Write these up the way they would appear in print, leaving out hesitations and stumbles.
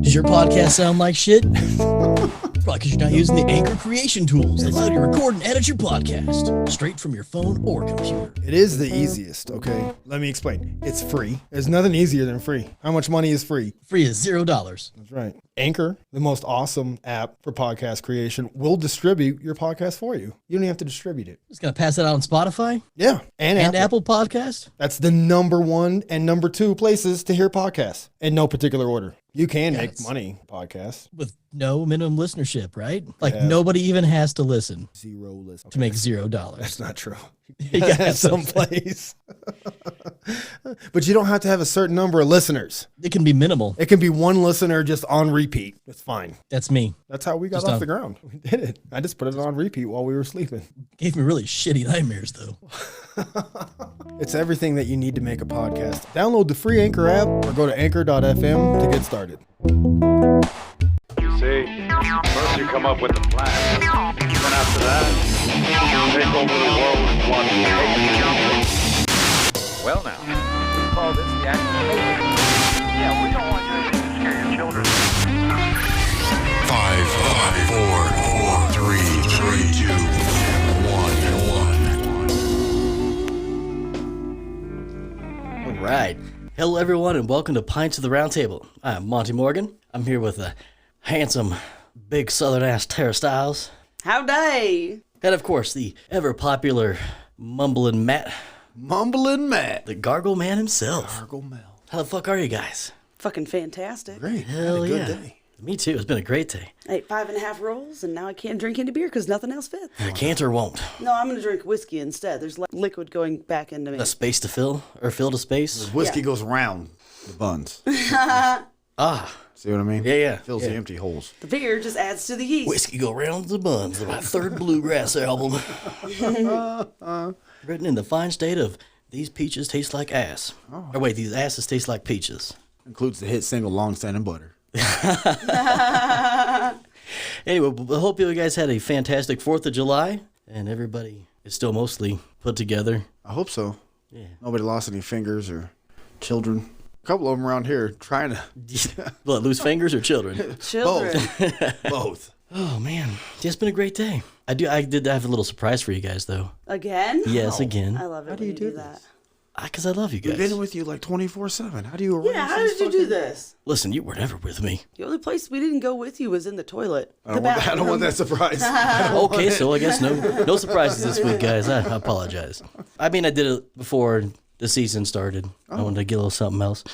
Does your podcast sound like shit? Probably because you're not using the Anchor creation tools that allow you to record and edit your podcast straight from your phone or computer. It is the easiest, okay? Let me explain. It's free. There's nothing easier than free. How much money is free? Free is $0. That's right. Anchor, the most awesome app for podcast creation, will distribute your podcast for you. You don't even have to distribute it. Just going to pass it out on Spotify? Yeah. And Apple Podcast? That's the number one and number two places to hear podcasts in no particular order. You can make money podcasts. With no minimum listenership, right? Like nobody even has to listen. Zero listen. To make $0. That's not true. You got to have someplace. But you don't have to have a certain number of listeners. It can be minimal. It can be one listener just on repeat. It's fine. That's me. That's how we got off the ground. We did it. I just put it on repeat while we were sleeping. Gave me really shitty nightmares, though. It's everything that you need to make a podcast. Download the free Anchor app or go to anchor.fm to get started. You see, first you come up with the plan, then after that, you take over the world in one day. Well now, we call this the action. Yeah, we don't want you to scare your children. 5, 4, 3, 2, 1. All right. Hello, everyone, and welcome to Pints of the Round Table. I'm Monty Morgan. I'm here with a handsome, big southern-ass Tara Styles. Howdy. And, of course, the ever-popular Mumbling Matt. Mumbling Matt. The Gargle Man himself. Gargle Mel. How the fuck are you guys? Fucking fantastic. Great. Hell Had a good yeah. day. Me too. It's been a great day. I ate 5.5 rolls, and now I can't drink any beer because nothing else fits. I can't or won't. No, I'm going to drink whiskey instead. There's liquid going back into me. A space to fill, or fill to space. Whiskey Yeah. goes around the buns. Ah, See what I mean? yeah. Fills the empty holes. The beer just adds to the yeast. Whiskey Go Round the Buns, my third bluegrass album. Written in the fine state of These Peaches Taste Like Ass. Oh. Or wait, These Asses Taste Like Peaches. Includes the hit single Long Standing Butter. Anyway, I hope you guys had a fantastic 4th of July, and everybody is still mostly put together. I hope so. Yeah. Nobody lost any fingers or children. A couple of them around here trying to. What, lose fingers or children? Children. Both. Oh, man. It's been a great day. I did have a little surprise for you guys, though. Again? Yes, again. I love it. How do you do that? Because I love you guys. We've been with you like 24/7. How do you arrange Yeah, how these did you do this? Listen, you were never with me. The only place we didn't go with you was in the toilet. I don't want that surprise. Okay, so I guess no surprises this week, guys. I apologize. I mean, I did it before the season started. I wanted to get a little something else.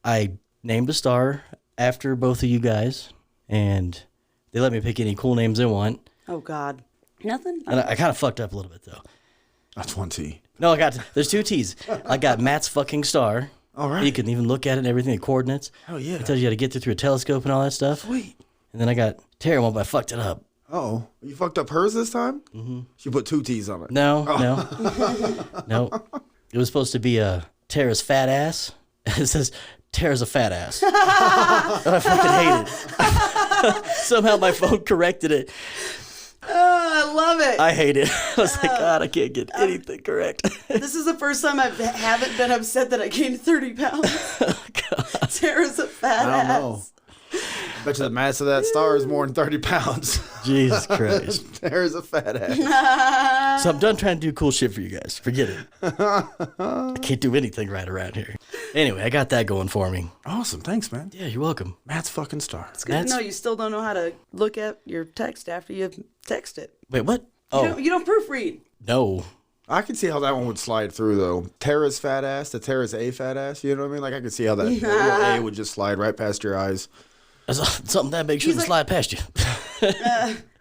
I named a star after both of you guys, and they let me pick any cool names they want. Oh, God. Nothing? And I kind of fucked up a little bit, though. That's one T. No, there's 2 T's. I got Matt's fucking star. All right. You can even look at it and everything, the coordinates. Oh, yeah. It tells you how to get through a telescope and all that stuff. Sweet. And then I got Tara one, but I fucked it up. Oh, you fucked up hers this time? Mm-hmm. She put 2 T's on it. No. No. It was supposed to be Tara's fat ass. It says Tara's a fat ass. And I fucking hate it. Somehow my phone corrected it. I love it. I hate it. I was like, God, I can't get anything correct. This is the first time I haven't been upset that I gained 30 pounds. God. Tara's a fat I don't ass. know. I bet you the mass of that star is more than 30 pounds. Jesus Christ. There's a fat ass. So I'm done trying to do cool shit for you guys. Forget it. I can't do anything right around here. Anyway, I got that going for me. Awesome. Thanks, man. Yeah, you're welcome. Matt's fucking star. It's good to know you still don't know how to look at your text after you text it. Wait, what? Oh, You don't proofread. no. I can see how that one would slide through, though. Tara's fat ass to Tara's a fat ass. You know what I mean? Like, I could see how that little A would just slide right past your eyes. That's something that makes shouldn't slide past you.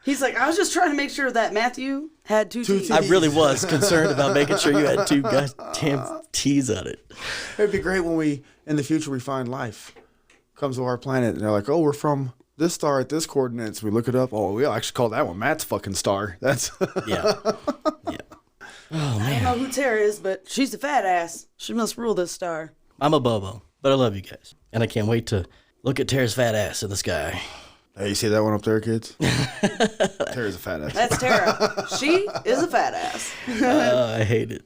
He's like, I was just trying to make sure that Matthew had 2 T's. I really was concerned about making sure you had 2 goddamn T's on it. It'd be great when in the future, we find life comes to our planet, and they're like, oh, we're from this star at this coordinates. We look it up. Oh, we'll actually call that one Matt's fucking star. That's Yeah. Oh, I man. don't know who Tara is, but she's a fat ass. She must rule this star. I'm a bobo, but I love you guys. And I can't wait to look at Tara's fat ass in the sky. Hey, you see that one up there, kids? Tara's a fat ass. That's Tara. She is a fat ass. I hate it.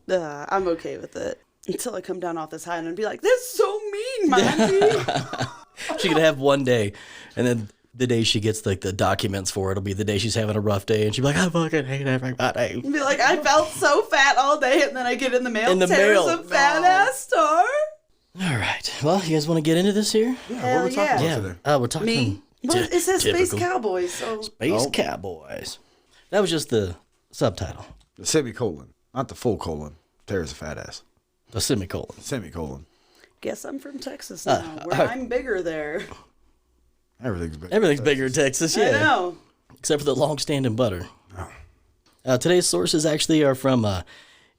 I'm okay with it. Until I come down off this high and be like, this is so mean, Monty. She could have one day, and then the day she gets like the documents for it, it'll be the day she's having a rough day, and she'll be like, I fucking hate everybody. Be like, I felt so fat all day, and then I get in the mail. In the Tara's mail. a fat ass star. All right. Well, you guys want to get into this here? Yeah, Hell what are we talking yeah. about today? We're talking Me. Well, it says Space typical Cowboys, so Space Cowboys. That was just the subtitle, The semicolon, not the full colon. Tara's a fat ass. the semicolon. Semicolon. guess I'm from Texas now, where I'm bigger there. Everything's big. Everything's bigger in Texas, yeah. I know. Except for the long-standing butter. Today's sources actually are from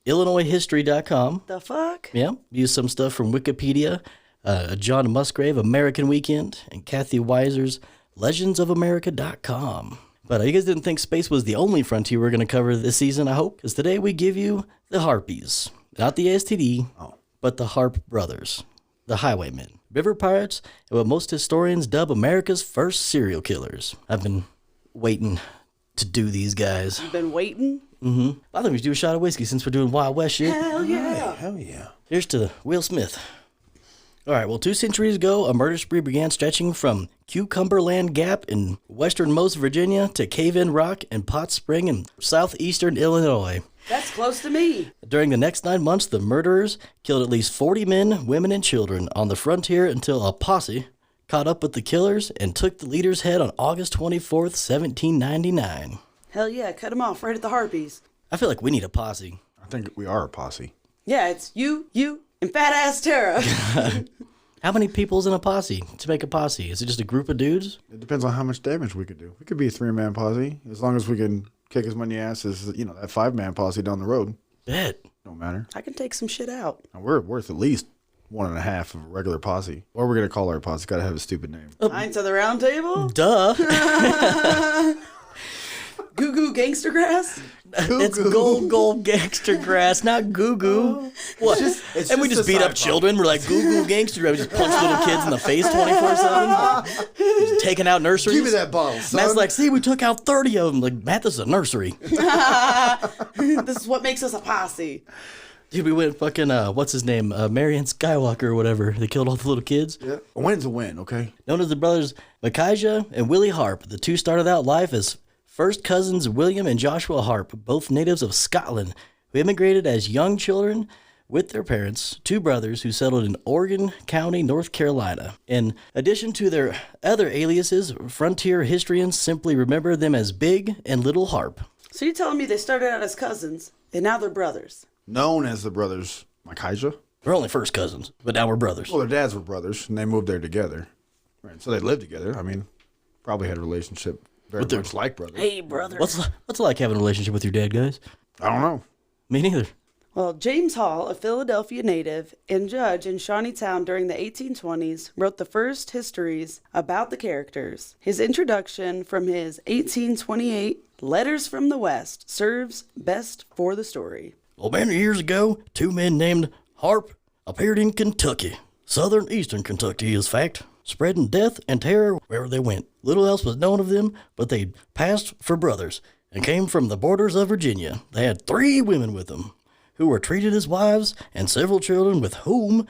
IllinoisHistory.com. The fuck? Yeah, use some stuff from Wikipedia, John Musgrave, American Weekend, and Kathy Weiser's LegendsOfAmerica.com. But you guys didn't think space was the only frontier we're going to cover this season, I hope? Because today we give you the Harpies. Not the STD, but the Harp Brothers, the Highwaymen, river pirates, and what most historians dub America's first serial killers. I've been waiting to do these guys. Been waiting? I think we should do a shot of whiskey since we're doing Wild West shit. Hell yeah. Hell yeah. Here's to Will Smith. All right, well, 2 centuries ago, a murder spree began stretching from Cucumberland Gap in westernmost Virginia to Cave-In Rock and Pot Spring in southeastern Illinois. That's close to me. During the next 9 months, the murderers killed at least 40 men, women, and children on the frontier until a posse caught up with the killers and took the leader's head on August 24th, 1799. Hell yeah, cut them off right at the Harpies. I feel like we need a posse. I think we are a posse. Yeah, it's you, and fat ass Tara. How many people's in a posse to make a posse? Is it just a group of dudes? It depends on how much damage we could do. We could be a 3-man posse as long as we can kick as many ass as that 5-man posse down the road. Bet. Don't matter. I can take some shit out. Now, we're worth at least 1.5 of a regular posse. Or we're gonna call our posse. Got to have a stupid name. Knights of the Round Table? Duh. Goo Goo Gangster Grass? It's gold gangster grass, not goo goo. What? it's And we just just a beat side up children. We're like goo goo gangster. We just punch little kids in the face 24/7. Just taking out nurseries. Give me that bottle, son. Matt's like, see, we took out 30 of them. Like, Matt, this is a nursery. This is what makes us a posse. Dude, we went fucking, what's his name? Marion Skywalker or whatever. They killed all the little kids. Yeah. A win's a win, okay? Known as the brothers Micaiah and Willie Harp. The two started out life as first cousins William and Joshua Harp, both natives of Scotland, who immigrated as young children with their parents, 2 brothers who settled in Oregon County, North Carolina. In addition to their other aliases, frontier historians simply remember them as Big and Little Harp. So you're telling me they started out as cousins, and now they're brothers? Known as the brothers Micaiah. We're only first cousins, but now we're brothers. Well, their dads were brothers, and they moved there together. Right. So they lived together. I mean, probably had a relationship very much like brothers. Hey, brother. What's it like having a relationship with your dad, guys? I don't know. Me neither. Well, James Hall, a Philadelphia native and judge in Shawneetown during the 1820s, wrote the first histories about the characters. His introduction from his 1828 Letters from the West serves best for the story. Well, many years ago, 2 men named Harp appeared in Kentucky. Southern eastern Kentucky is fact, spreading death and terror wherever they went. Little else was known of them, but they passed for brothers and came from the borders of Virginia. They had 3 women with them, who were treated as wives, and several children with whom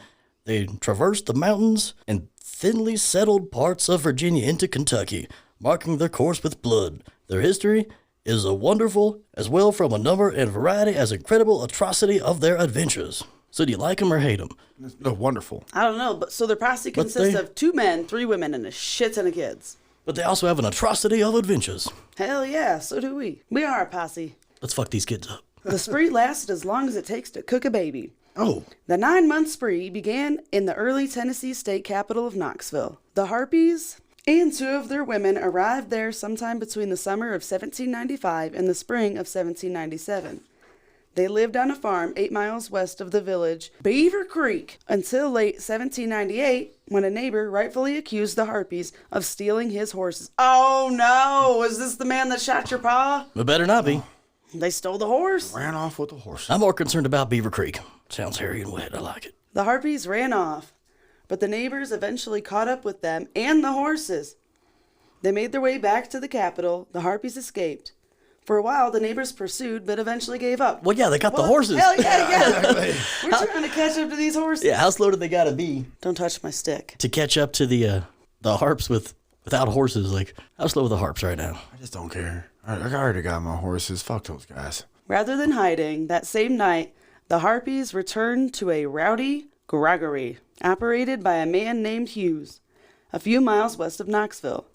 they traversed the mountains and thinly settled parts of Virginia into Kentucky, marking their course with blood. Their history is a wonderful, as well from a number and variety as incredible atrocity of their adventures. So do you like them or hate them? No, wonderful. I don't know, but so their posse consists of 2 men, 3 women, and a shit ton of kids. But they also have an atrocity of adventures. Hell yeah, so do we. We are a posse. Let's fuck these kids up. The spree lasted as long as it takes to cook a baby. Oh, The 9-month spree began in the early Tennessee state capital of Knoxville. The Harpies and 2 of their women arrived there sometime between the summer of 1795 and the spring of 1797. They lived on a farm 8 miles west of the village, Beaver Creek, until late 1798, when a neighbor rightfully accused the Harpies of stealing his horses. Oh no! Was this the man that shot your pa? It better not be. They stole the horse. ran off with the horse. I'm more concerned about Beaver Creek. Sounds hairy and wet. I like it. The Harpies ran off, but the neighbors eventually caught up with them and the horses. They made their way back to the capital. The Harpies escaped. For a while, the neighbors pursued, but eventually gave up. Well, yeah, they got the horses. Hell yeah. We're trying to catch up to these horses. Yeah, how slow do they gotta be Don't touch my stick. to catch up to the the harps without horses. Like, how slow are the harps right now? I just don't care. I already got my horses. Fuck those guys. Rather than hiding, that same night, the Harpies returned to a rowdy groggery operated by a man named Hughes, a few miles west of Knoxville.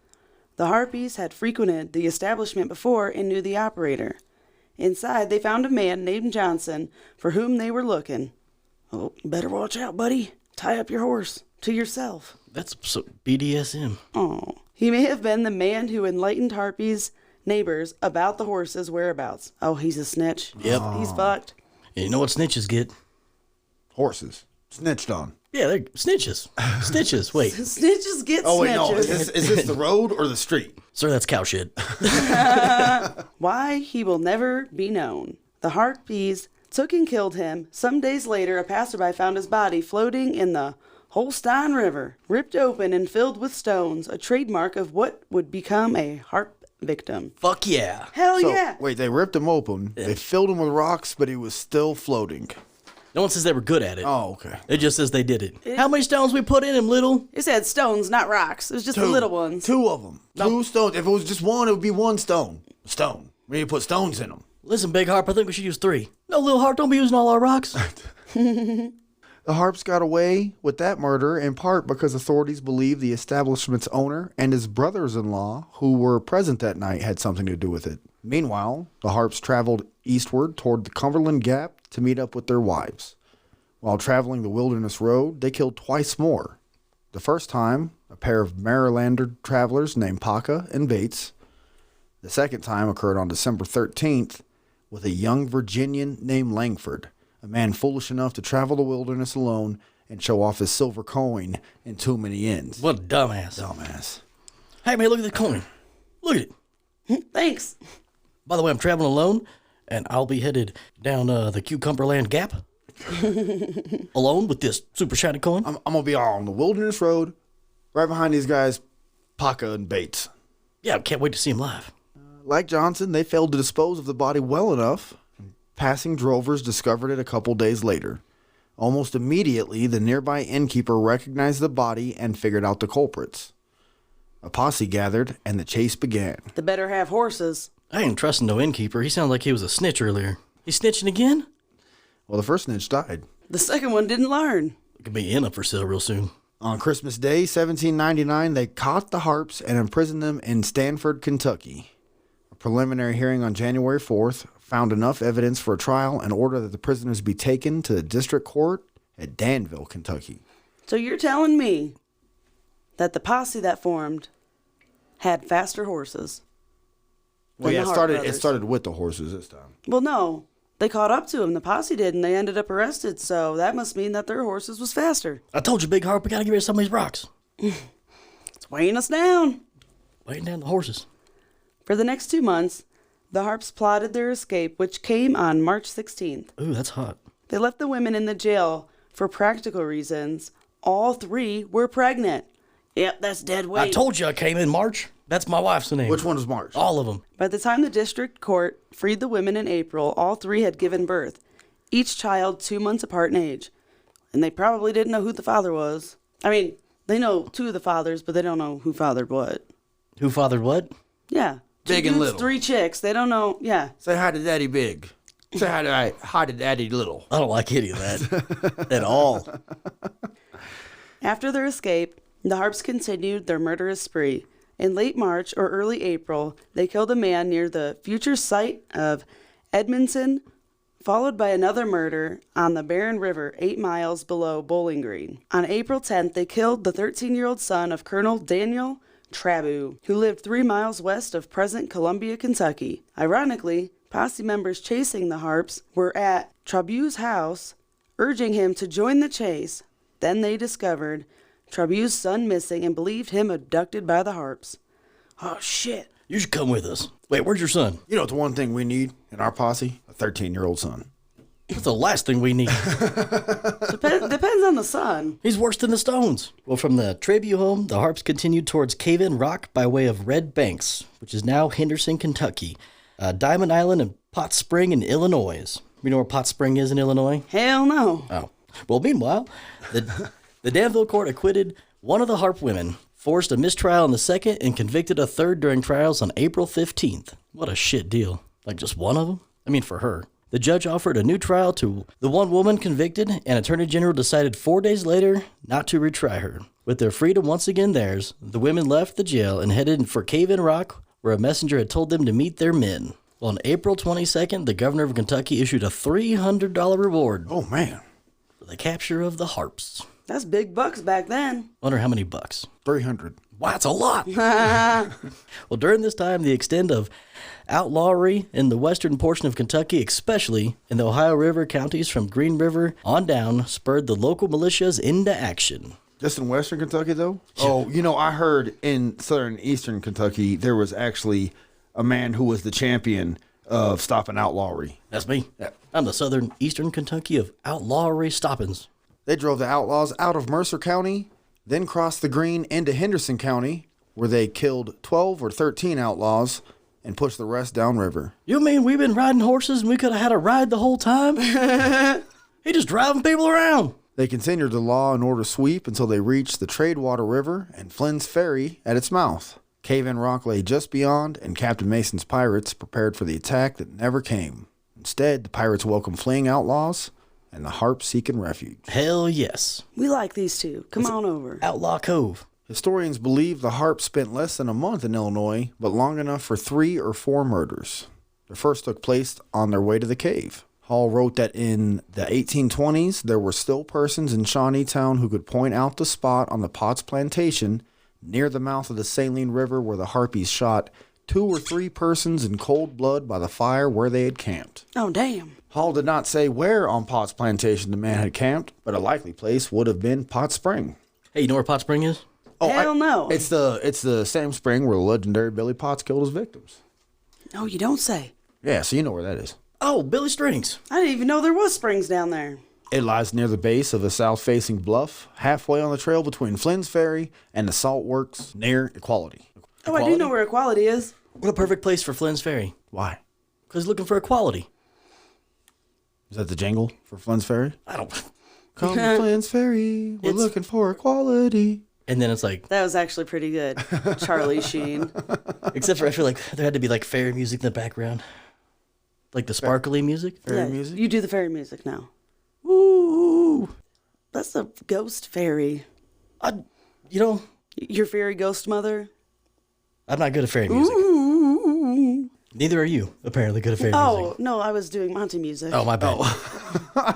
The Harpies had frequented the establishment before and knew the operator. Inside, they found a man named Johnson for whom they were looking. Oh, better watch out, buddy. Tie up your horse to yourself. That's so BDSM. Oh, he may have been the man who enlightened Harpies' neighbors about the horses' whereabouts. Oh, he's a snitch. Yep. He's fucked. And you know what snitches get? Horses. Snitched on. Yeah, they're snitches. Snitches. Wait, Snitches get Oh, wait, snitches. no. Is this the road or the street? sir, that's cow shit. Why, he will never be known. The Harpies took and killed him. Some days later, a passerby found his body floating in the Holstein River, ripped open and filled with stones, a trademark of what would become a harp victim. Fuck yeah. Hell So, yeah! wait, they ripped him open. They filled him with rocks, but he was still floating. No one says they were good at it. Oh, okay. It just says they did it. How many stones we put in him, little? It said stones, not rocks. It was just the little ones. Two of them. Two stones. If it was just one, it would be one stone. A stone. We need to put stones in them. Listen, Big Harp, I think we should use 3. No, Little Harp, don't be using all our rocks. The Harps got away with that murder in part because authorities believe the establishment's owner and his brothers-in-law, who were present that night, had something to do with it. Meanwhile, the Harps traveled eastward toward the Cumberland Gap to meet up with their wives. While traveling the Wilderness Road, they killed twice more. The first time, a pair of Marylander travelers named Paca and Bates. The second time occurred on December 13th with a young Virginian named Langford, a man foolish enough to travel the wilderness alone and show off his silver coin in too many inns. What a dumbass. Dumbass. Hey, man, look at the coin. Look at it. Thanks. By the way, I'm traveling alone, and I'll be headed down the Cucumberland Gap alone with this super shiny coin. I'm going to be on the Wilderness Road, right behind these guys, Paca and Bates. Yeah, I can't wait to see him live. Like Johnson, they failed to dispose of the body well enough. Passing drovers discovered it a couple days later. Almost immediately, the nearby innkeeper recognized the body and figured out the culprits. A posse gathered, and the chase began. They better have horses. I ain't trusting no innkeeper. He sounded like he was a snitch earlier. He's snitching again? Well, the first snitch died. The second one didn't learn. Could be in up for sale real soon. On Christmas Day, 1799, they caught the Harps and imprisoned them in Stanford, Kentucky. A preliminary hearing on January 4th found enough evidence for a trial and ordered that the prisoners be taken to the district court at Danville, Kentucky. So you're telling me that the posse that formed had faster horses? Well, than yeah, the it Hart started brothers? with the horses this time. Well, no. They caught up to him. The posse did, and they ended up arrested. So that must mean that their horses was faster. I told you, Big Harp, we gotta get rid of some of these rocks. It's weighing us down. Weighing down the horses. For the next 2 months, the Harps plotted their escape, which came on March 16th. Ooh, that's hot. They left the women in the jail for practical reasons. All 3 were pregnant. Yep, that's dead weight. I told you I came in March. That's my wife's name. Which one was March? All of them. By the time the district court freed the women in April, all 3 had given birth, each child 2 months apart in age. And they probably didn't know who the father was. I mean, they know 2 of the fathers, but they don't know who fathered what. Who fathered what? Yeah. Big 2 and dudes, little. 3 chicks. They don't know. Yeah. Say hi to Daddy Big. Say hi to Daddy Little. I don't like any of that at all. After their escape, the Harps continued their murderous spree. In late March or early April, they killed a man near the future site of Edmonton, followed by another murder on the Barren River 8 miles below Bowling Green. On April 10th, they killed the 13-year-old son of Colonel Daniel Trabu, who lived 3 miles west of present Columbia, Kentucky. Ironically, posse members chasing the Harps were at Trabu's house, urging him to join the chase. Then they discovered Trabu's son missing and believed him abducted by the Harps. Oh, shit. You should come with us. Wait, where's your son? You know what's one thing we need in our posse? A 13-year-old son. That's the last thing we need. Depends on the son. He's worse than the Stones. Well, from the Trabu home, the Harps continued towards Cave-In Rock by way of Red Banks, which is now Henderson, Kentucky, Diamond Island, and Pot Spring in Illinois. You know where Pot Spring is in Illinois? Hell no. Oh. Well, meanwhile, the Danville court acquitted one of the Harp women, forced a mistrial on the second, and convicted a third during trials on April 15th. What a shit deal. Like just one of them? I mean, for her. The judge offered a new trial to the one woman convicted, and Attorney General decided 4 days later not to retry her. With their freedom once again theirs, the women left the jail and headed for Cave-In Rock, where a messenger had told them to meet their men. Well, on April 22nd, the governor of Kentucky issued a $300 reward Oh, man. for the capture of the harps. That's big bucks back then. Wonder how many bucks. 300. Wow, that's a lot. Well, during this time, the extent of outlawry in the western portion of Kentucky, especially in the Ohio River counties from Green River on down, spurred the local militias into action. Just in western Kentucky, though? Oh, I heard in southern eastern Kentucky, there was actually a man who was the champion of stopping outlawry. That's me. Yeah. I'm the southern eastern Kentucky of outlawry stoppins. They drove the outlaws out of Mercer County, then crossed the Green into Henderson County, where they killed 12 or 13 outlaws and pushed the rest downriver. You mean we've been riding horses and we could have had a ride the whole time? He just driving people around. They continued the law and order sweep until they reached the Tradewater River and Flynn's Ferry at its mouth. Cave-In Rock lay just beyond, and Captain Mason's pirates prepared for the attack that never came. Instead, the pirates welcomed fleeing outlaws and the harps seeking refuge. Hell yes. We like these two. Come on over. Outlaw Cove. Historians believe the harps spent less than a month in Illinois, but long enough for 3 or 4 murders. The first took place on their way to the cave. Hall wrote that in the 1820s, there were still persons in Shawneetown who could point out the spot on the Potts Plantation near the mouth of the Saline River where the Harpies shot 2 or 3 persons in cold blood by the fire where they had camped. Oh, damn. Hall did not say where on Potts Plantation the man had camped, but a likely place would have been Potts Spring. Hey, you know where Pot Spring is? Hell no. It's the same spring where the legendary Billy Potts killed his victims. No, you don't say. Yeah, so you know where that is. Oh, Billy Strings. I didn't even know there was springs down there. It lies near the base of a south-facing bluff, halfway on the trail between Flynn's Ferry and the salt works near Equality. Oh, I do know where Equality is. What a perfect place for Flynn's Ferry. Why? Because he's looking for equality. Is that the jingle for Flynn's Ferry? I don't... Come to Flynn's Ferry, we're looking for equality. And then it's like... That was actually pretty good. Charlie Sheen. Except for I feel like there had to be like fairy music in the background. Like the sparkly music. Fairy music? You do the fairy music now. Ooh. That's a ghost fairy. You know, Your fairy ghost mother? I'm not good at fairy music. Ooh. Neither are you, apparently, good at fairy Oh, music. no, I was doing Monty music. Oh, my bad.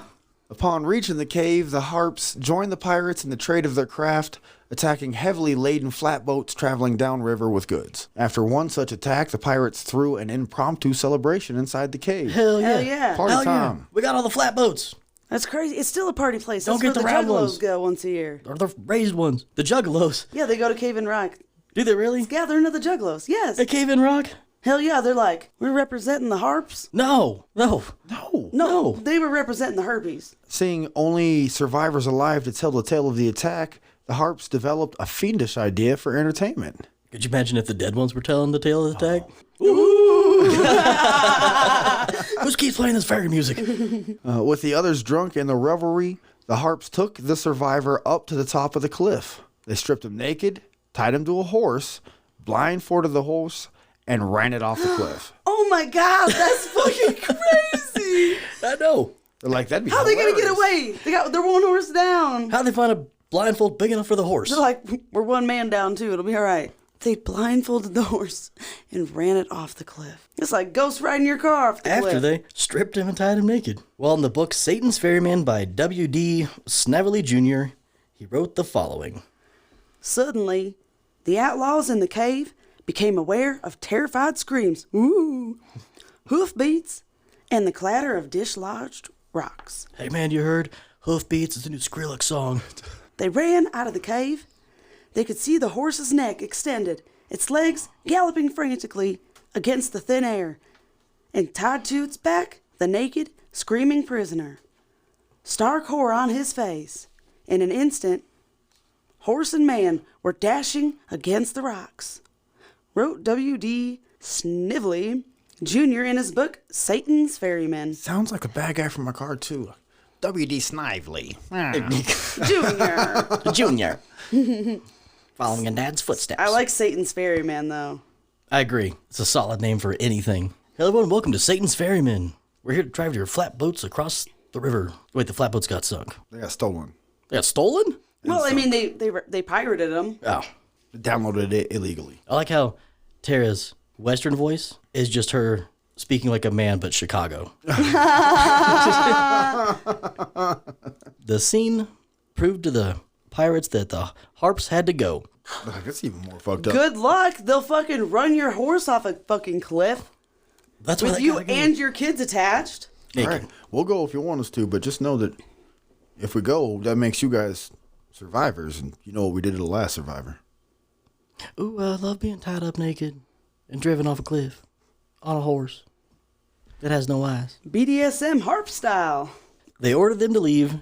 Upon reaching the cave, the harps joined the pirates in the trade of their craft, attacking heavily laden flatboats traveling downriver with goods. After one such attack, the pirates threw an impromptu celebration inside the cave. Hell yeah. Hell yeah. Party Hell yeah. time. We got all the flatboats. That's crazy. It's still a party place. Don't That's get where the round Juggalos ones. go once a year. Or the raised ones. The Juggalos. Yeah, they go to Cave-In Rock. Do they really? Gathering of the Juggalos. Yes. At Cave-In Rock? Hell yeah. They're like, we're representing the harps. No. No. No, they were representing the herpes. Seeing only survivors alive to tell the tale of the attack, the harps developed a fiendish idea for entertainment. Could you imagine if the dead ones were telling the tale of the attack? Who keeps playing this fairy music? With the others drunk in the revelry, the harps took the survivor up to the top of the cliff. They stripped him naked, tied him to a horse, blindfolded the horse, and ran it off the cliff. Oh my God, that's fucking crazy. I know. They're like, that'd be How are they going to get hilarious. away? They got their one horse down. How'd they find a blindfold big enough for the horse? They're like, we're one man down too. It'll be all right. They blindfolded the horse and ran it off the cliff. It's like ghost riding your car off the cliff. After they stripped him and tied him naked. Well, in the book Satan's Ferryman by W.D. Snavely Jr., he wrote the following. Suddenly, the outlaws in the cave became aware of terrified screams, ooh, hoofbeats, and the clatter of dislodged rocks. Hey man, you heard? Hoofbeats is a new Skrillex song. They ran out of the cave. They could see the horse's neck extended, its legs galloping frantically against the thin air, and tied to its back, the naked, screaming prisoner. Stark horror on his face. In an instant, horse and man were dashing against the rocks. Wrote W.D. Snively Jr. in his book, Satan's Ferryman. Sounds like a bad guy from my car, too. W.D. Snively. Jr. Junior. Following in Dad's footsteps. I like Satan's Ferryman, though. I agree. It's a solid name for anything. Hello, everyone. Welcome to Satan's Ferrymen. We're here to drive your flatboats across the river. Wait, the flatboats got sunk. They got stolen. They got stolen? Well, I mean, they pirated them. Oh. They downloaded it illegally. I like how Tara's Western voice is just her speaking like a man, but Chicago. The scene proved to the pirates that the harps had to go. That's even more fucked up. Good luck. They'll fucking run your horse off a fucking cliff That's why with they you gotta go. and your kids attached. All right, we'll go if you want us to, but just know that if we go, that makes you guys survivors, and you know what we did to the last survivor. Ooh, I love being tied up naked and driven off a cliff on a horse that has no eyes. BDSM harp style. They ordered them to leave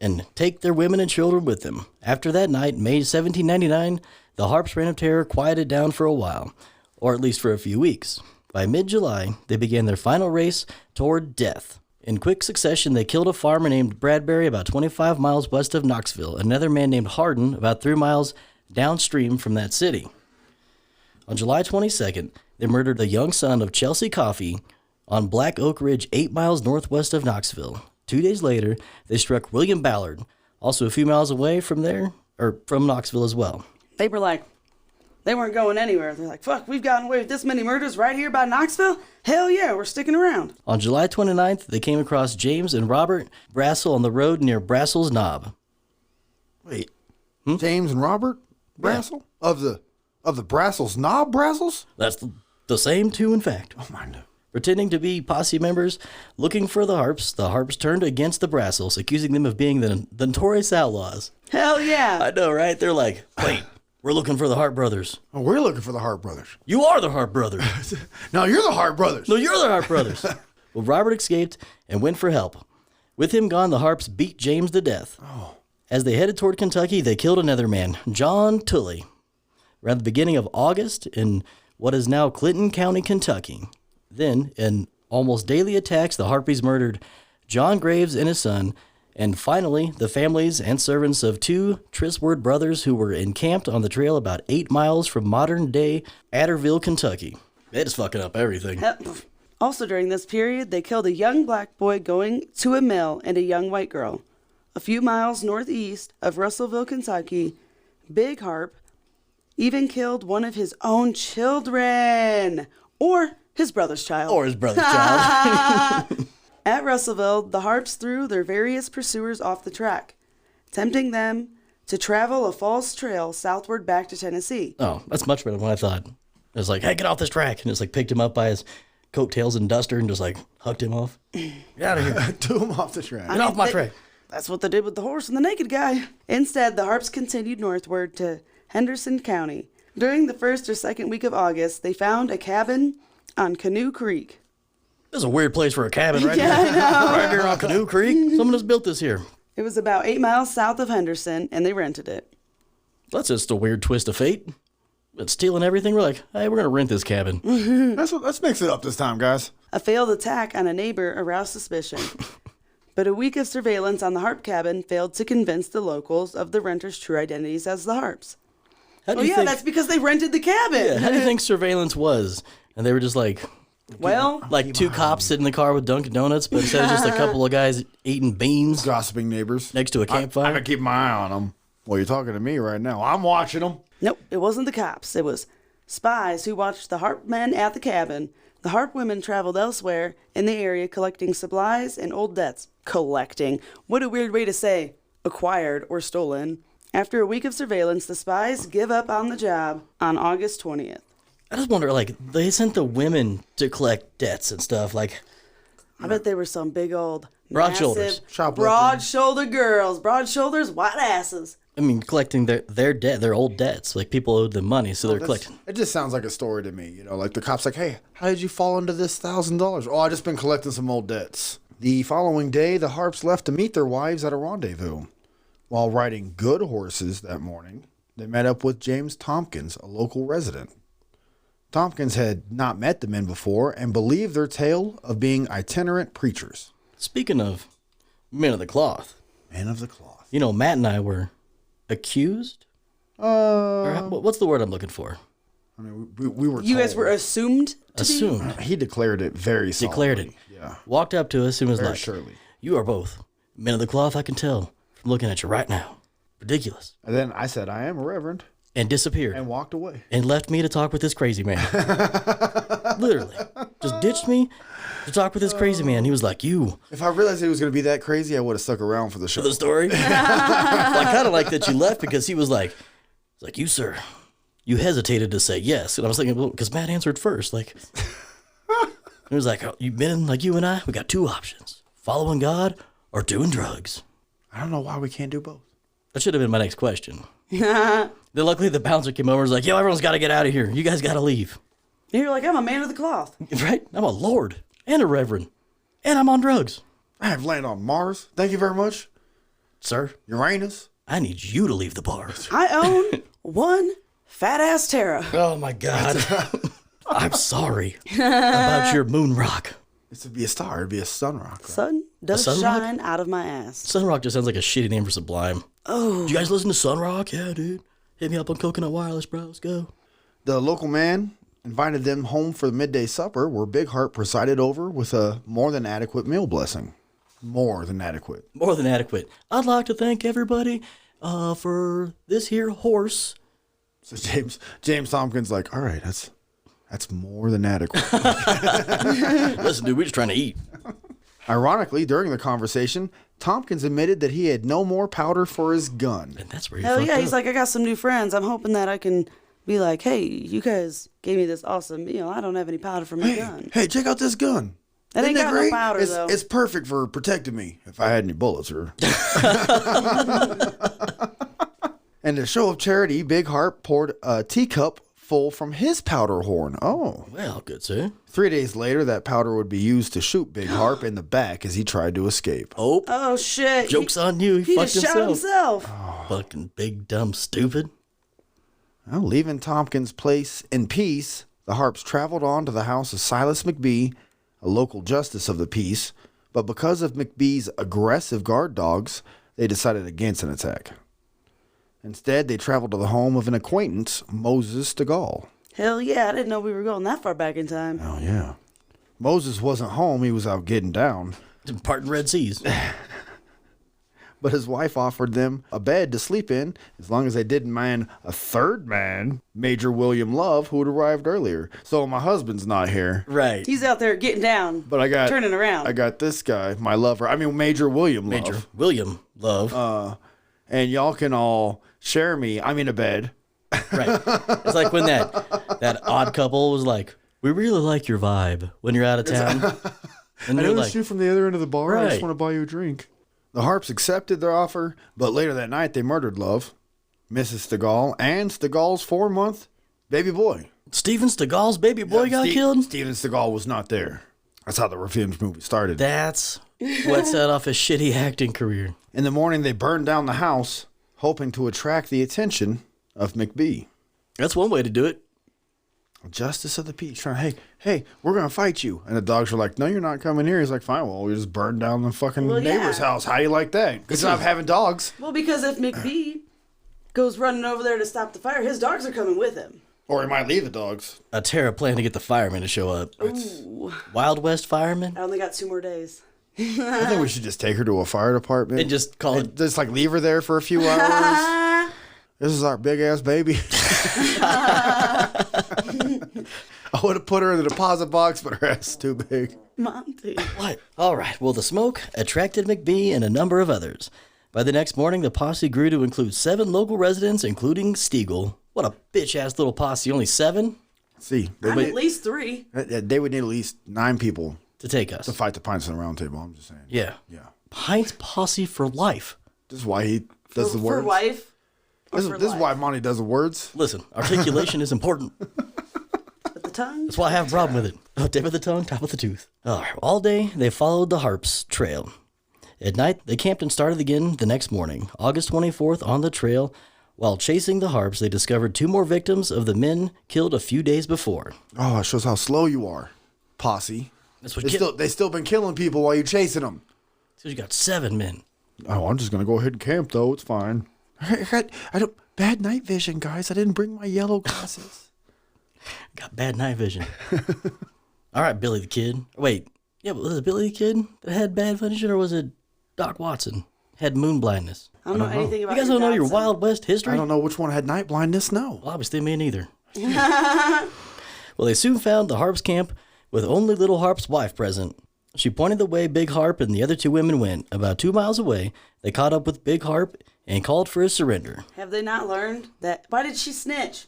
and take their women and children with them. After that night, May 1799, the Harps' reign of terror quieted down for a while, or at least for a few weeks. By mid-July, they began their final race toward death. In quick succession, they killed a farmer named Bradbury about 25 miles west of Knoxville, another man named Hardin about 3 miles downstream from that city. On July 22nd, they murdered the young son of Chelsea Coffey on Black Oak Ridge 8 miles northwest of Knoxville. 2 days later, they struck William Ballard, also a few miles away from there, or from Knoxville as well. They were like, they weren't going anywhere. They're like, fuck, we've gotten away with this many murders right here by Knoxville? Hell yeah, we're sticking around. On July 29th, they came across James and Robert Brassel on the road near Brassel's Knob. Wait, James and Robert Brassel of the Brassel's Knob Brassels? That's the same two, in fact. Oh my no. Pretending to be posse members looking for the Harps turned against the Brassels, accusing them of being the notorious outlaws. Hell yeah. I know, right? They're like, wait, we're looking for the Hart brothers. Oh, we're looking for the Hart brothers. You are the Hart brothers. No, you're the Hart brothers. No, you're the Hart brothers. Well, Robert escaped and went for help. With him gone, the Harps beat James to death. Oh. As they headed toward Kentucky, they killed another man, John Tully, around the beginning of August in what is now Clinton County, Kentucky. Then, in almost daily attacks, the Harpies murdered John Graves and his son, and finally, the families and servants of 2 Trisword brothers who were encamped on the trail about 8 miles from modern-day Adderville, Kentucky. They just fucking up everything. Also during this period, they killed a young black boy going to a mill and a young white girl. A few miles northeast of Russellville, Kentucky, Big Harp even killed one of his own children, or his brother's child. Or his brother's child. At Russellville, the Harps threw their various pursuers off the track, tempting them to travel a false trail southward back to Tennessee. Oh, that's much better than what I thought. It was like, hey, get off this track. And just like picked him up by his coattails and duster and just like hucked him off. Get out of here. Threw him off the track. Get off my track. That's what they did with the horse and the naked guy. Instead, the Harps continued northward to Henderson County. During the first or second week of August, they found a cabin on Canoe Creek. This is a weird place for a cabin right Yeah, here. Right here on Canoe Creek. Someone has built this here. It was about 8 miles south of Henderson, and they rented it. That's just a weird twist of fate. But stealing everything, we're like, hey, we're going to rent this cabin. Let's mix it up this time, guys. A failed attack on a neighbor aroused suspicion. But a week of surveillance on the Harp cabin failed to convince the locals of the renters' true identities as the Harps. How do Oh you yeah, think, that's because they rented the cabin. yeah, how do you think surveillance was? And they were just like 2 cops sitting in the car with Dunkin' Donuts, but instead of just a couple of guys eating beans Gossiping neighbors. next to a I'm campfire. going to keep my eye on them. Well, you're talking to me right now. I'm watching them. Nope, it wasn't the cops. It was spies who watched the Harp men at the cabin. The Harp women traveled elsewhere in the area collecting supplies and old debts. Collecting. What a weird way to say acquired or stolen. After a week of surveillance, the spies give up on the job on August 20th. I just wonder, like, they sent the women to collect debts and stuff. Like, I bet they were some big old Broad massive, shoulders. Shoplifting. broad-shouldered girls. Broad shoulders, white asses. I mean, collecting their debt, their old debts. Like, people owed them money, so they're collecting. It just sounds like a story to me. You know, like the cop's like, hey, how did you fall into this $1,000? Oh, I just been collecting some old debts. The following day, the Harps left to meet their wives at a rendezvous. While riding good horses that morning, they met up with James Tompkins, a local resident. Tompkins had not met the men before and believed their tale of being itinerant preachers. Speaking of men of the cloth, Men of the cloth. you know, Matt and I were accused What's the word I'm looking for? I mean, we were You told. guys were assumed to be? Assumed. He declared it very solemnly. Declared it. Yeah. Walked up to us and was Very like, surely. "You are both men of the cloth, I can tell from looking at you right now. Ridiculous." And then I said, I am a reverend, And disappeared. and walked away. And left me to talk with this crazy man. Literally. Just ditched me to talk with this crazy man. He was like, "You, If I realized he was going to be that crazy, I would have stuck around for the show. for the story?" Well, I kind of like that you left because he was like, "You, sir, you hesitated to say yes." And I was thinking, well, because Matt answered first. Like, he was like, "Oh, you men like you and I, we got two options: following God or doing drugs." I don't know why we can't do both. That should have been my next question. Then luckily the bouncer came over and was like, "Yo, everyone's got to get out of here. You guys got to leave." You're like, I'm a man of the cloth. Right? I'm a lord and a reverend. And I'm on drugs. I have landed on Mars. Thank you very much. Sir, Uranus. I need you to leave the bar. I own one fat ass Terra. Oh my God. I'm sorry about your moon rock. This would be a star. It'd be a sun rock. Right? Sun does sun rock? shine out of my ass. Sunrock just sounds like a shitty name for Sublime. Oh. Do you guys listen to Sunrock? Yeah, dude. Hit me up on Coconut Wireless, bro. Let's go. The local man invited them home for the midday supper, where Big Heart presided over with a more than adequate meal blessing. More than adequate. More than adequate. I'd like to thank everybody for this here horse. So James Tompkins like, all right, that's more than adequate. Listen, dude, we're just trying to eat. Ironically, during the conversation, Tompkins admitted that he had no more powder for his gun. And that's where you Hell fucked yeah, up. he's like, I got some new friends. I'm hoping that I can be like, hey, you guys gave me this awesome meal. I don't have any powder for my gun. Hey, check out this gun. That ain't Isn't got that great? no powder, it's, though. It's perfect for protecting me if I had any bullets. Or... And to show of charity, Big Heart poured a teacup full from his powder horn. Oh. Well, good, sir. 3 days later, that powder would be used to shoot Big Harp in the back as he tried to escape. Oh, Oh, shit. joke's on you. He fucked just shot himself. Fucking big, dumb, stupid. Well, leaving Tompkins' place in peace, the Harps traveled on to the house of Silas McBee, a local justice of the peace, but because of McBee's aggressive guard dogs, they decided against an attack. Instead, they traveled to the home of an acquaintance, Moses DeGaulle. Hell yeah, I didn't know we were going that far back in time. Oh, yeah. Moses wasn't home, he was out getting down. Parting Red Seas. But his wife offered them a bed to sleep in as long as they didn't mind a third man, Major William Love, who had arrived earlier. So my husband's not here. Right. He's out there getting down, But I got turning around. I got this guy, my lover. I mean Major William Love. Major William Love. And y'all can all share me. I'm in a bed. Right. It's like when that odd couple was like, "We really like your vibe when you're out of town." And I they're noticed like, you from the other end of the bar. I just Right. want to buy you a drink. The Harps accepted their offer, but later that night they murdered Love, Mrs. Stegall, and Stegall's 4-month baby boy. Steven Seagal's baby boy got killed? Steven Seagal was not there. That's how the revenge movie started. That's what set off his shitty acting career. In the morning, they burned down the house, hoping to attract the attention of McBee. That's one way to do it. Justice of the peace, trying, hey, we're going to fight you. And the dogs were like, no, you're not coming here. He's like, fine, well, we just burned down the fucking Well, yeah. neighbor's house. How you like that? Good job having dogs. Well, because if McBee goes running over there to stop the fire, his dogs are coming with him. Or he might leave the dogs. A Terra plan to get the firemen to show up. Ooh. Wild West firemen? I only got 2 more days. I think we should just take her to a fire department. And just call it. And just like leave her there for a few hours. This is our big ass baby. I would have put her in the deposit box, but her ass is too big. Monty. What? All right. Well, the smoke attracted McBee and a number of others. By the next morning, the posse grew to include 7 local residents, including Stiegel. What a bitch-ass little posse. Only 7 See, I'm at least 3. they would need at least 9 people to take us. to fight the Pints on the Round Table. I'm just saying. Yeah. Yeah. Pints posse for life. This is why he does the For words. wife. or This for is life? why Monty does the words. Listen, articulation is important. With the tongue? That's why I have a problem with it. Oh, tip of the tongue, top of the tooth. All day, they followed the Harps trail. At night, they camped and started again the next morning, August 24th, on the trail. While chasing the Harps, they discovered 2 more victims of the men killed a few days before. Oh, it shows how slow you are, posse. That's what They still been killing people while you chasing them. So you got 7 men. Oh, I'm just gonna go ahead and camp though. It's fine. I don't bad night vision, guys. I didn't bring my yellow glasses. Got bad night vision. All right, Billy the Kid. Wait, yeah, but was it Billy the Kid that had bad vision, or was it Doc Watson had moon blindness? I don't know anything about You guys don't know your Dotson. Wild West history? I don't know which one had night blindness. No. Well, obviously me neither. Well, they soon found the Harp's camp with only Little Harp's wife present. She pointed the way Big Harp and the other two women went. About 2 miles away, they caught up with Big Harp and called for his surrender. Have they not learned that? Why did she snitch?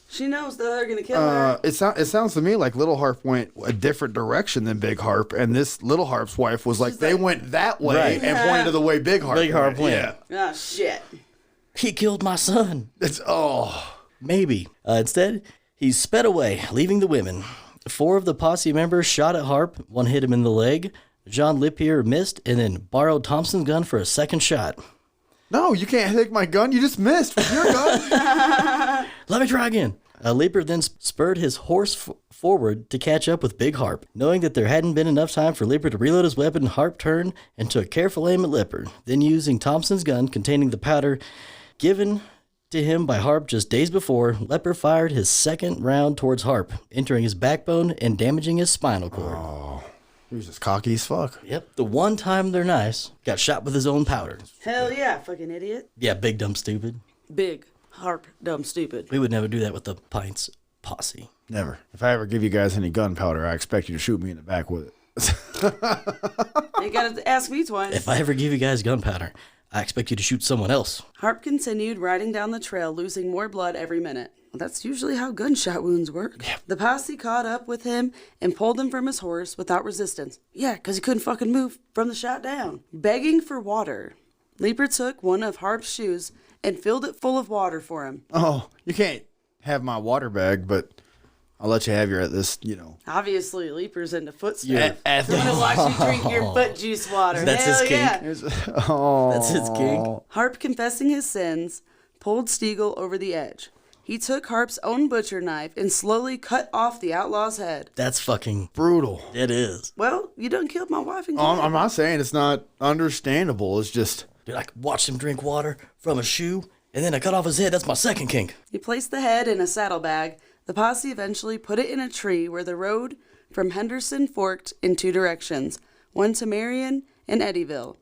She knows that they're going to kill her. It sounds to me like Little Harp went a different direction than Big Harp, and this Little Harp's wife was like, they went that way Right. and pointed to the way Big Harp Big Harp went. Yeah. Oh, shit. He killed my son. It's, Maybe. Instead, he sped away, leaving the women. 4 of the posse members shot at Harp. 1 hit him in the leg. John Lipier missed and then borrowed Thompson's gun for a second shot. no, you can't take my gun. You just missed with your gun. Let me try again. Lipier then spurred his horse forward to catch up with Big Harp. Knowing that there hadn't been enough time for Lipier to reload his weapon, Harp turned and took careful aim at Lipier. Then, using Thompson's gun containing the powder given to him by Harp just days before, Lipier fired his second round towards Harp, entering his backbone and damaging his spinal cord. He was just cocky as fuck. Yep, the one time they're nice, got shot with his own powder. Hell yeah, fucking idiot. Yeah, big dumb stupid. Big, Harp, dumb, stupid. We would never do that with the Pints posse. Never. If I ever give you guys any gunpowder, I expect you to shoot me in the back with it. You gotta ask me twice. If I ever give you guys gunpowder, I expect you to shoot someone else. Harp continued riding down the trail, losing more blood every minute. That's usually how gunshot wounds work. The posse caught up with him and pulled him from his horse without resistance. Yeah, because he couldn't fucking move from the shot down. Begging for water. Leaper took one of Harp's shoes and filled it full of water for him. Oh, you can't have my water bag, but I'll let you have your this, Obviously, Leaper's into foot stuff. Yeah. I'm gonna watch you drink your foot juice water. That's his Hell kink. yeah. That's his king. Harp, confessing his sins, pulled Stiegel over the edge. He took Harp's own butcher knife and slowly cut off the outlaw's head. That's fucking Brutal. It is. Well, you done killed my wife and kid. I'm not saying it's not understandable. It's just, Dude, I watched him drink water from a shoe, and then I cut off his head. That's my second kink. He placed the head in a saddlebag. The posse eventually put it in a tree where the road from Henderson forked in 2 directions, one to Marion and Eddyville,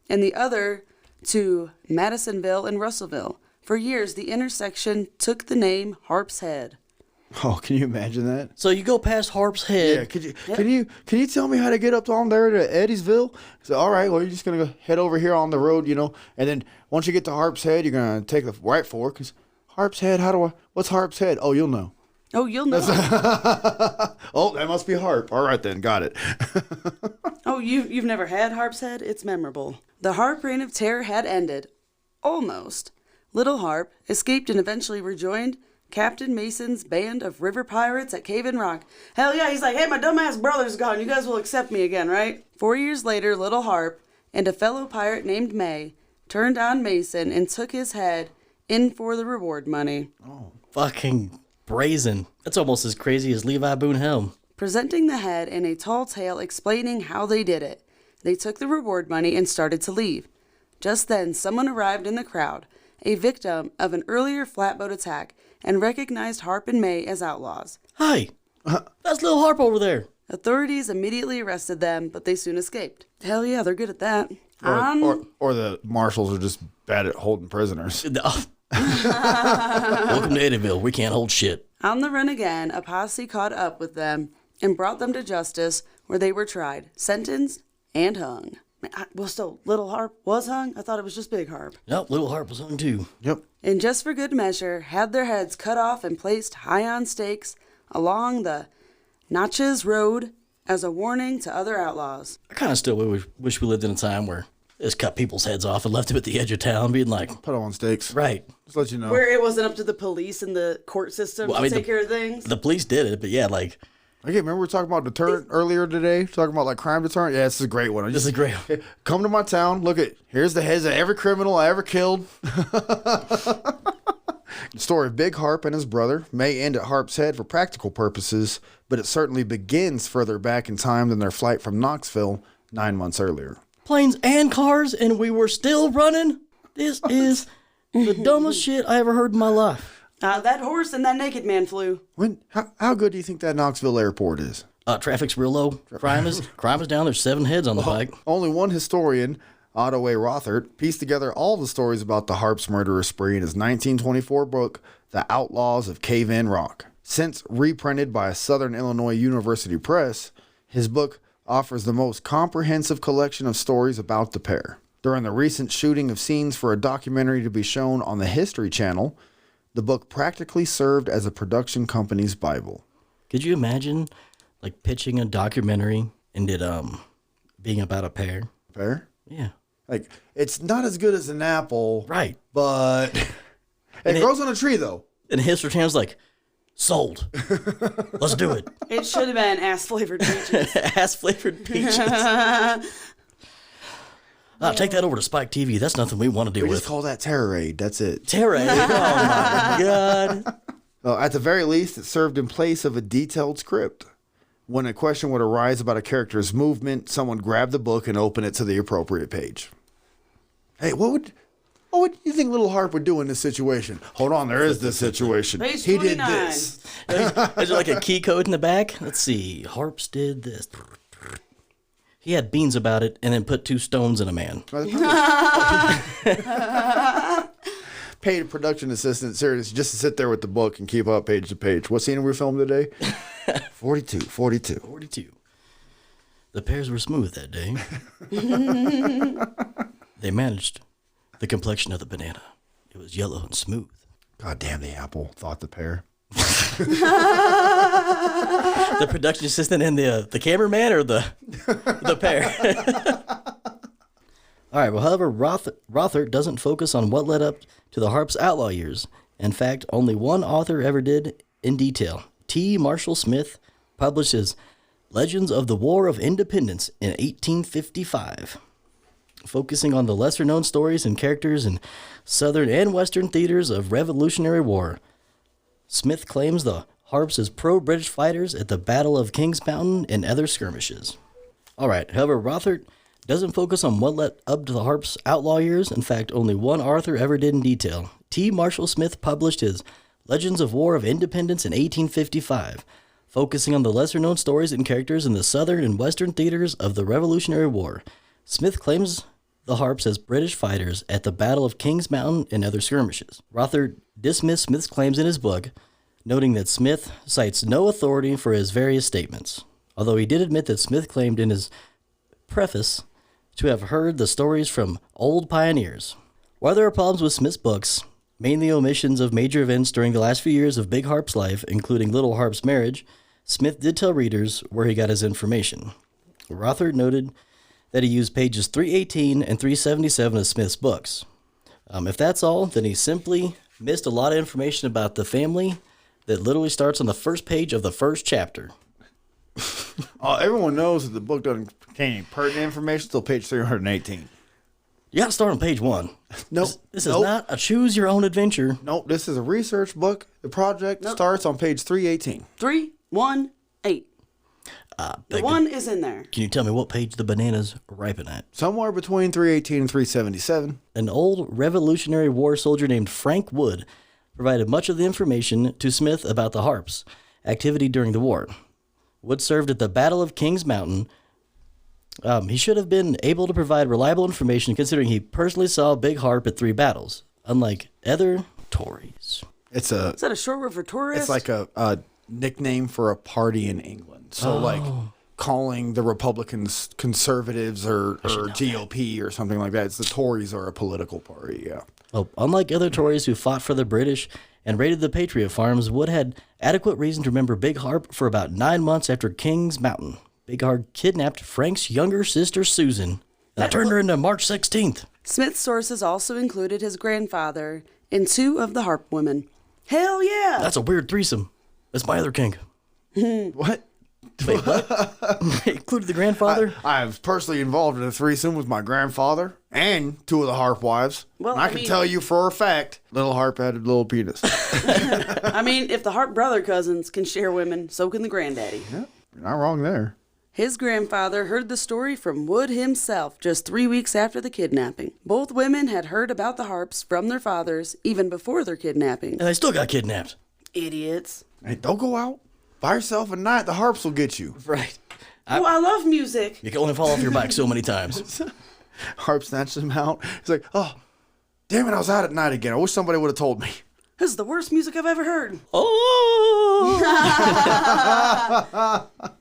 and the other to Madisonville and Russellville. For years, the intersection took the name Harp's Head. oh, can you imagine that? So you go past Harp's head. Yeah, can you tell me how to get up on there to Eddiesville? So all right, well you're just gonna go head over here on the road, and then once you get to Harp's Head, you're gonna take the right fork. 'Cause Harp's Head, what's Harp's Head? Oh, you'll know. Oh, you'll know. Oh, that must be Harp. All right then, got it. Oh, you've never had Harp's Head? It's memorable. The Harp reign of terror had ended. Almost. Little Harp escaped and eventually rejoined Captain Mason's band of river pirates at Cave and Rock. Hell yeah, he's like, hey, my dumbass brother's gone. You guys will accept me again, right? 4 years later, Little Harp and a fellow pirate named May turned on Mason and took his head in for the reward money. Fucking brazen. That's almost as crazy as Levi Boone Helm. Presenting the head in a tall tale explaining how they did it. They took the reward money and started to leave. Just then, someone arrived in the crowd, a victim of an earlier flatboat attack, and recognized Harp and May as outlaws. Hi, that's Little Harp over there. Authorities immediately arrested them, but they soon escaped. Hell yeah, they're good at that. Or the marshals are just bad at holding prisoners. Welcome to Eddyville. We can't hold shit. On the run again, a posse caught up with them and brought them to justice, where they were tried, sentenced, and hung. So Little Harp was hung? I thought it was just Big Harp. Nope, Little Harp was hung too. Yep. And just for good measure, had their heads cut off and placed high on stakes along the Natchez Road as a warning to other outlaws. I kind of still wish we lived in a time where they just cut people's heads off and left them at the edge of town, being like, Put them on stakes. right. Just let you know. Where it wasn't up to the police and the court system to take care of things. The police did it, but yeah, like, Okay, remember we were talking about deterrent earlier today? Talking about like crime deterrent? Yeah, this is a great one. this is great. Hey, come to my town. Look here's the heads of every criminal I ever killed. The story of Big Harp and his brother may end at Harp's Head for practical purposes, but it certainly begins further back in time than their flight from Knoxville 9 months earlier. Planes and cars, and we were still running. This is The dumbest shit I ever heard in my life. That horse and that naked man flew. How good do you think that Knoxville airport is? Traffic's real low. Crime is down. There's 7 heads on the bike. Only one historian, Otto A. Rothert, pieced together all the stories about the Harps murderous spree in his 1924 book, The Outlaws of Cave-In Rock. Since reprinted by a Southern Illinois University Press, his book offers the most comprehensive collection of stories about the pair. During the recent shooting of scenes for a documentary to be shown on the History Channel, the book practically served as a production company's Bible. Could you imagine, like, pitching a documentary and it being about a pair? Pair? Yeah. Like, it's not as good as an apple. Right. But it grows on a tree, though. And History Channel's like, sold. Let's do it. It should have been ass-flavored peaches. Ass-flavored peaches. Take that over to Spike TV. That's nothing we want to deal We with. just call that Terror Aid. That's it. Terror Aid. Oh, my God. At the very least, it served in place of a detailed script. When a question would arise about a character's movement, someone grabbed the book and opened it to the appropriate page. Hey, what would you think Little Harp would do in this situation? Hold on, there is this situation. Page He did 29. this. Is there like a key code in the back? Let's see. Harps did this. He had beans about it and then put 2 stones in a man. Paid a production assistant, serious, just to sit there with the book and keep up page to page. What scene we filmed today? 42. 42. The pears were smooth that day. They managed the complexion of the banana. It was yellow and smooth. God damn the apple, thought the pair. The production assistant and the cameraman or the pair? All right, well, however, Rothert doesn't focus on what led up to the Harps' outlaw years. In fact, only one author ever did in detail. T. Marshall Smith published his Legends of the War of Independence in 1855, focusing on the lesser-known stories and characters in Southern and Western theaters of Revolutionary War. Smith claims the Harps as pro-British fighters at the Battle of Kings Mountain and other skirmishes. All right, however, Rothert doesn't focus on what led up to the Harps' outlaw years. In fact, only one author ever did in detail. T. Marshall Smith published his Legends of War of Independence in 1855, focusing on the lesser-known stories and characters in the Southern and Western theaters of the Revolutionary War. Smith claims the Harps as British fighters at the Battle of Kings Mountain and other skirmishes. Rothert dismissed Smith's claims in his book, noting that Smith cites no authority for his various statements, although he did admit that Smith claimed in his preface to have heard the stories from old pioneers. While there are problems with Smith's books, mainly omissions of major events during the last few years of Big Harp's life, including Little Harp's marriage, Smith did tell readers where he got his information. Rothert noted that he used pages 318 and 377 of Smith's books. If that's all, then he simply missed a lot of information about the family that literally starts on the first page of the first chapter. Everyone knows that the book doesn't contain any pertinent information until page 318. You gotta start on page 1. Nope. This is not a choose your own adventure. Nope, this is a research book. The project starts on page 318. 318. The one is in there. Can you tell me what page the bananas ripen at? Somewhere between 318 and 377. An old Revolutionary War soldier named Frank Wood provided much of the information to Smith about the Harps' activity during the war. Wood served at the Battle of Kings Mountain. He should have been able to provide reliable information considering he personally saw Big Harp at 3 battles, unlike other Tories. Is that a short word for tourist? It's like a nickname for a party in England. So like calling the Republicans conservatives or GOP or something like that. It's the Tories are a political party, yeah. Oh, unlike other Tories who fought for the British and raided the Patriot farms, Wood had adequate reason to remember Big Harp for about 9 months after Kings Mountain. Big Harp kidnapped Frank's younger sister, Susan, and turned her into March 16th. Smith's sources also included his grandfather and 2 of the Harp women. Hell yeah! That's a weird threesome. That's my other king. What? Wait, what? Included the grandfather? I was personally involved in a threesome with my grandfather and 2 of the Harp wives. Well, and I can tell you for a fact, Little Harp had a little penis. I mean, if the Harp brother cousins can share women, so can the granddaddy. Yeah, you're not wrong there. His grandfather heard the story from Wood himself just 3 weeks after the kidnapping. Both women had heard about the Harps from their fathers even before their kidnapping. And they still got kidnapped. Idiots. Hey, don't go out by yourself at night. The Harps will get you. Right. I love music. You can only fall off your bike so many times. Harp snatches him out. He's like, oh, damn it, I was out at night again. I wish somebody would have told me. This is the worst music I've ever heard. Oh!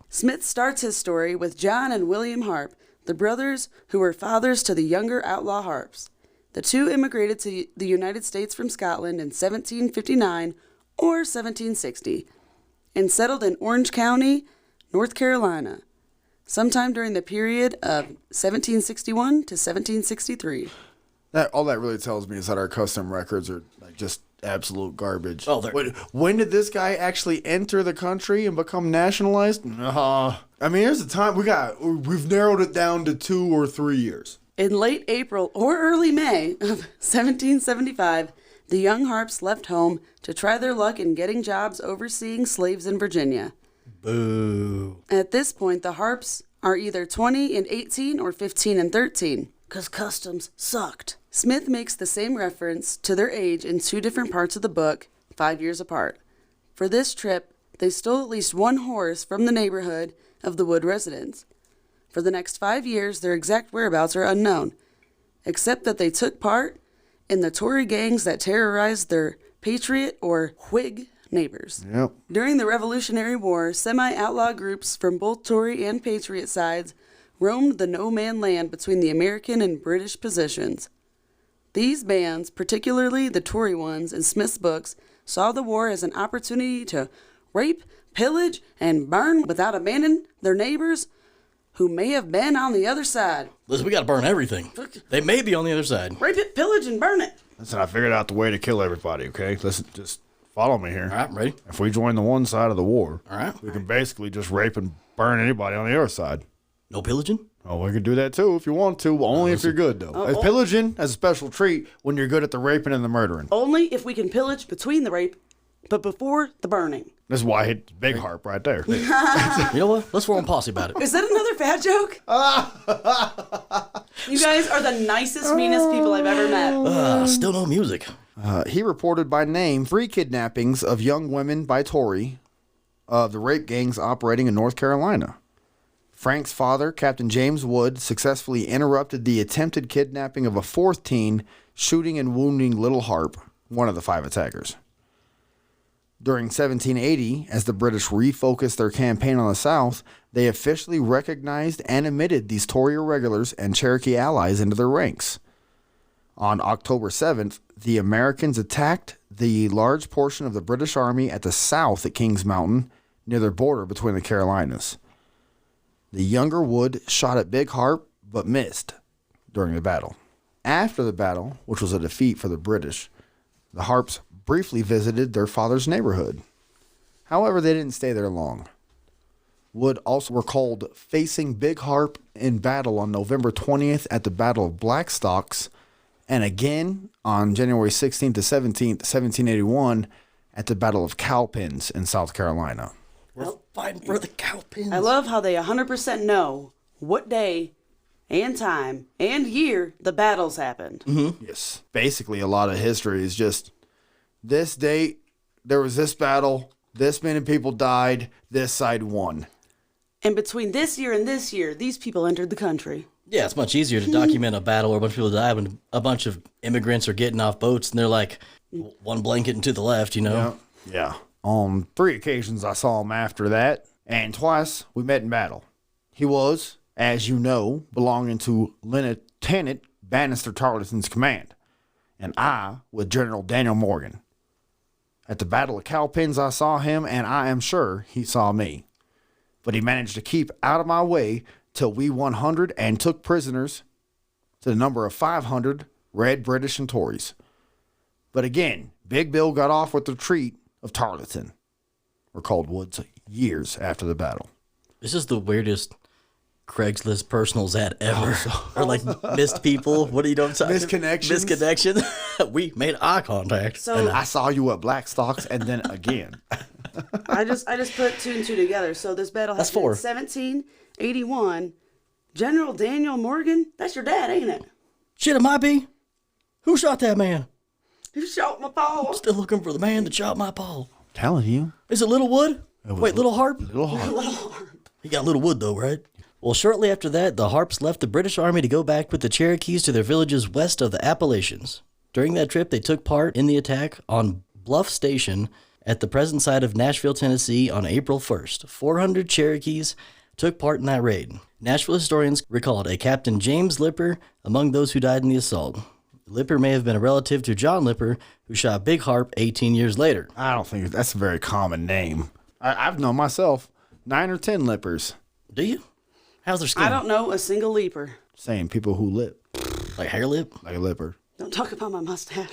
Smith starts his story with John and William Harp, the brothers who were fathers to the younger outlaw Harps. The two immigrated to the United States from Scotland in 1759 or 1760 and settled in Orange County, North Carolina, sometime during the period of 1761 to 1763. All that really tells me is that our custom records are like just absolute garbage. Oh, when did this guy actually enter the country and become nationalized? I mean, here's the time we've narrowed it down to 2 or 3 years. In late April or early May of 1775, the young Harps left home to try their luck in getting jobs overseeing slaves in Virginia. Boo. At this point, the Harps are either 20 and 18 or 15 and 13, because customs sucked. Smith makes the same reference to their age in 2 different parts of the book, 5 years apart. For this trip, they stole at least 1 horse from the neighborhood of the Wood residence. For the next 5 years, their exact whereabouts are unknown, except that they took part in the Tory gangs that terrorized their Patriot or Whig neighbors. Yep. During the Revolutionary War, semi-outlaw groups from both Tory and Patriot sides roamed the no-man land between the American and British positions. These bands, particularly the Tory ones in Smith's books, saw the war as an opportunity to rape, pillage, and burn without abandoning their neighbors who may have been on the other side. Listen, we got to burn everything. They may be on the other side. Rape it, pillage, and burn it. Listen, I figured out the way to kill everybody, okay? Listen, just follow me here. All right, I'm ready. If we join the one side of the war, All right. we can basically just rape and burn anybody on the other side. No pillaging? Oh, we can do that too if you want to, but only if you're good, though. Pillaging as a special treat when you're good at the raping and the murdering. Only if we can pillage between the rape, but before the burning. That's why I hit Big Harp right there. You know what? Let's form a posse about it. Is that another fat joke? You guys are the nicest, meanest people I've ever met. Still no music. He reported by name 3 kidnappings of young women by Tory of the rape gangs operating in North Carolina. Frank's father, Captain James Wood, successfully interrupted the attempted kidnapping of a 4th teen, shooting and wounding Little Harp, one of the 5 attackers. During 1780, as the British refocused their campaign on the South, they officially recognized and admitted these Tory irregulars and Cherokee allies into their ranks. On October 7th, the Americans attacked the large portion of the British Army at the south at Kings Mountain, near the border between the Carolinas. The younger Wood shot at Big Harp, but missed during the battle. After the battle, which was a defeat for the British, the Harps briefly visited their father's neighborhood. However, they didn't stay there long. Wood also recalled facing Big Harp in battle on November 20th at the Battle of Blackstocks, and again on January 16th to 17th, 1781, at the Battle of Cowpens in South Carolina. We're fighting for the cow pins. I love how they 100% know what day and time and year the battles happened. Mm-hmm. Yes. Basically, a lot of history is just this date, there was this battle, this many people died, this side won. And between this year and this year, these people entered the country. Yeah, it's much easier to document a battle where a bunch of people die when a bunch of immigrants are getting off boats and they're like one blanket and to the left, you know? Yeah. On 3 occasions, I saw him after that, and twice we met in battle. He was, as you know, belonging to Lieutenant Bannister Tarleton's command, and I with General Daniel Morgan. At the Battle of Cowpens, I saw him, and I am sure he saw me. But he managed to keep out of my way till we 100 and took prisoners to the number of 500 Red, British, and Tories. But again, Big Bill got off with the retreat of Tarleton, recalled Woods years after the battle. This is the weirdest Craigslist personals ad ever. Or like missed people. What are you doing? Misconnections. Misconnection. We made eye contact. So And I saw you at Blackstocks and then again. I just put 2 and 2 together. So this battle That's happened 4. in 17 81, General Daniel Morgan, that's your dad, ain't it? Shit, it might be. Who shot that man? You shot my paw. Still looking for the man that shot my paw. Telling you. Is it Little Wood? Wait, Little Harp? Little hard. He got Little Wood, though, right? Well, shortly after that, the Harps left the British Army to go back with the Cherokees to their villages west of the Appalachians. During that trip, they took part in the attack on Bluff Station at the present site of Nashville, Tennessee on April 1st. 400 Cherokees took part in that raid. Nashville historians recalled a Captain James Lipper among those who died in the assault. Lipper may have been a relative to John Lipper, who shot Big Harp 18 years later. I don't think that's a very common name. I've known myself 9 or 10 lippers. Do you? How's their skin? I don't know a single leaper. Same people who lip Like hair lip? like a lipper. Don't talk about my mustache.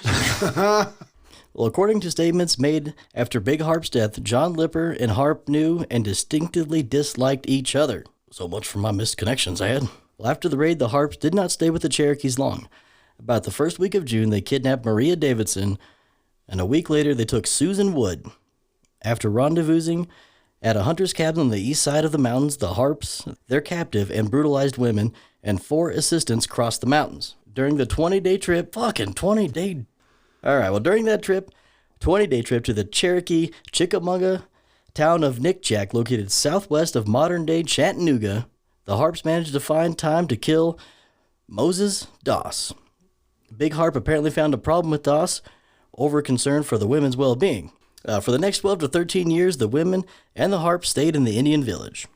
Well, according to statements made after Big Harp's death, John Lipper and Harp knew and distinctively disliked each other. So much for my missed connections I had. Well, after the raid, the Harps did not stay with the Cherokees long. About the first week of June, they kidnapped Maria Davidson, and a week later, they took Susan Wood. After rendezvousing at a hunter's cabin on the east side of the mountains, the Harps, their captive and brutalized women, and 4 assistants crossed the mountains. During the 20-day trip, during that trip, 20-day trip to the Cherokee Chickamauga town of Nickjack, located southwest of modern-day Chattanooga, the Harps managed to find time to kill Moses Doss. Big Harp apparently found a problem with Doss, over concern for the women's well-being. For the next 12 to 13 years, the women and the Harps stayed in the Indian village.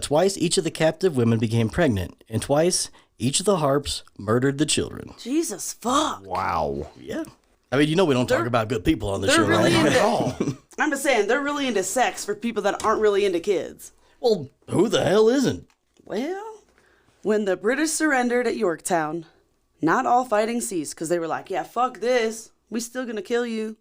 Twice, each of the captive women became pregnant, and twice, each of the Harps murdered the children. Jesus fuck. Wow. Yeah. I mean, we don't talk about good people on the show, They're really right? into, I'm just saying, they're really into sex for people that aren't really into kids. Well, who the hell isn't? Well, when the British surrendered at Yorktown, not all fighting ceased because they were like, yeah, fuck this. We still gonna kill you.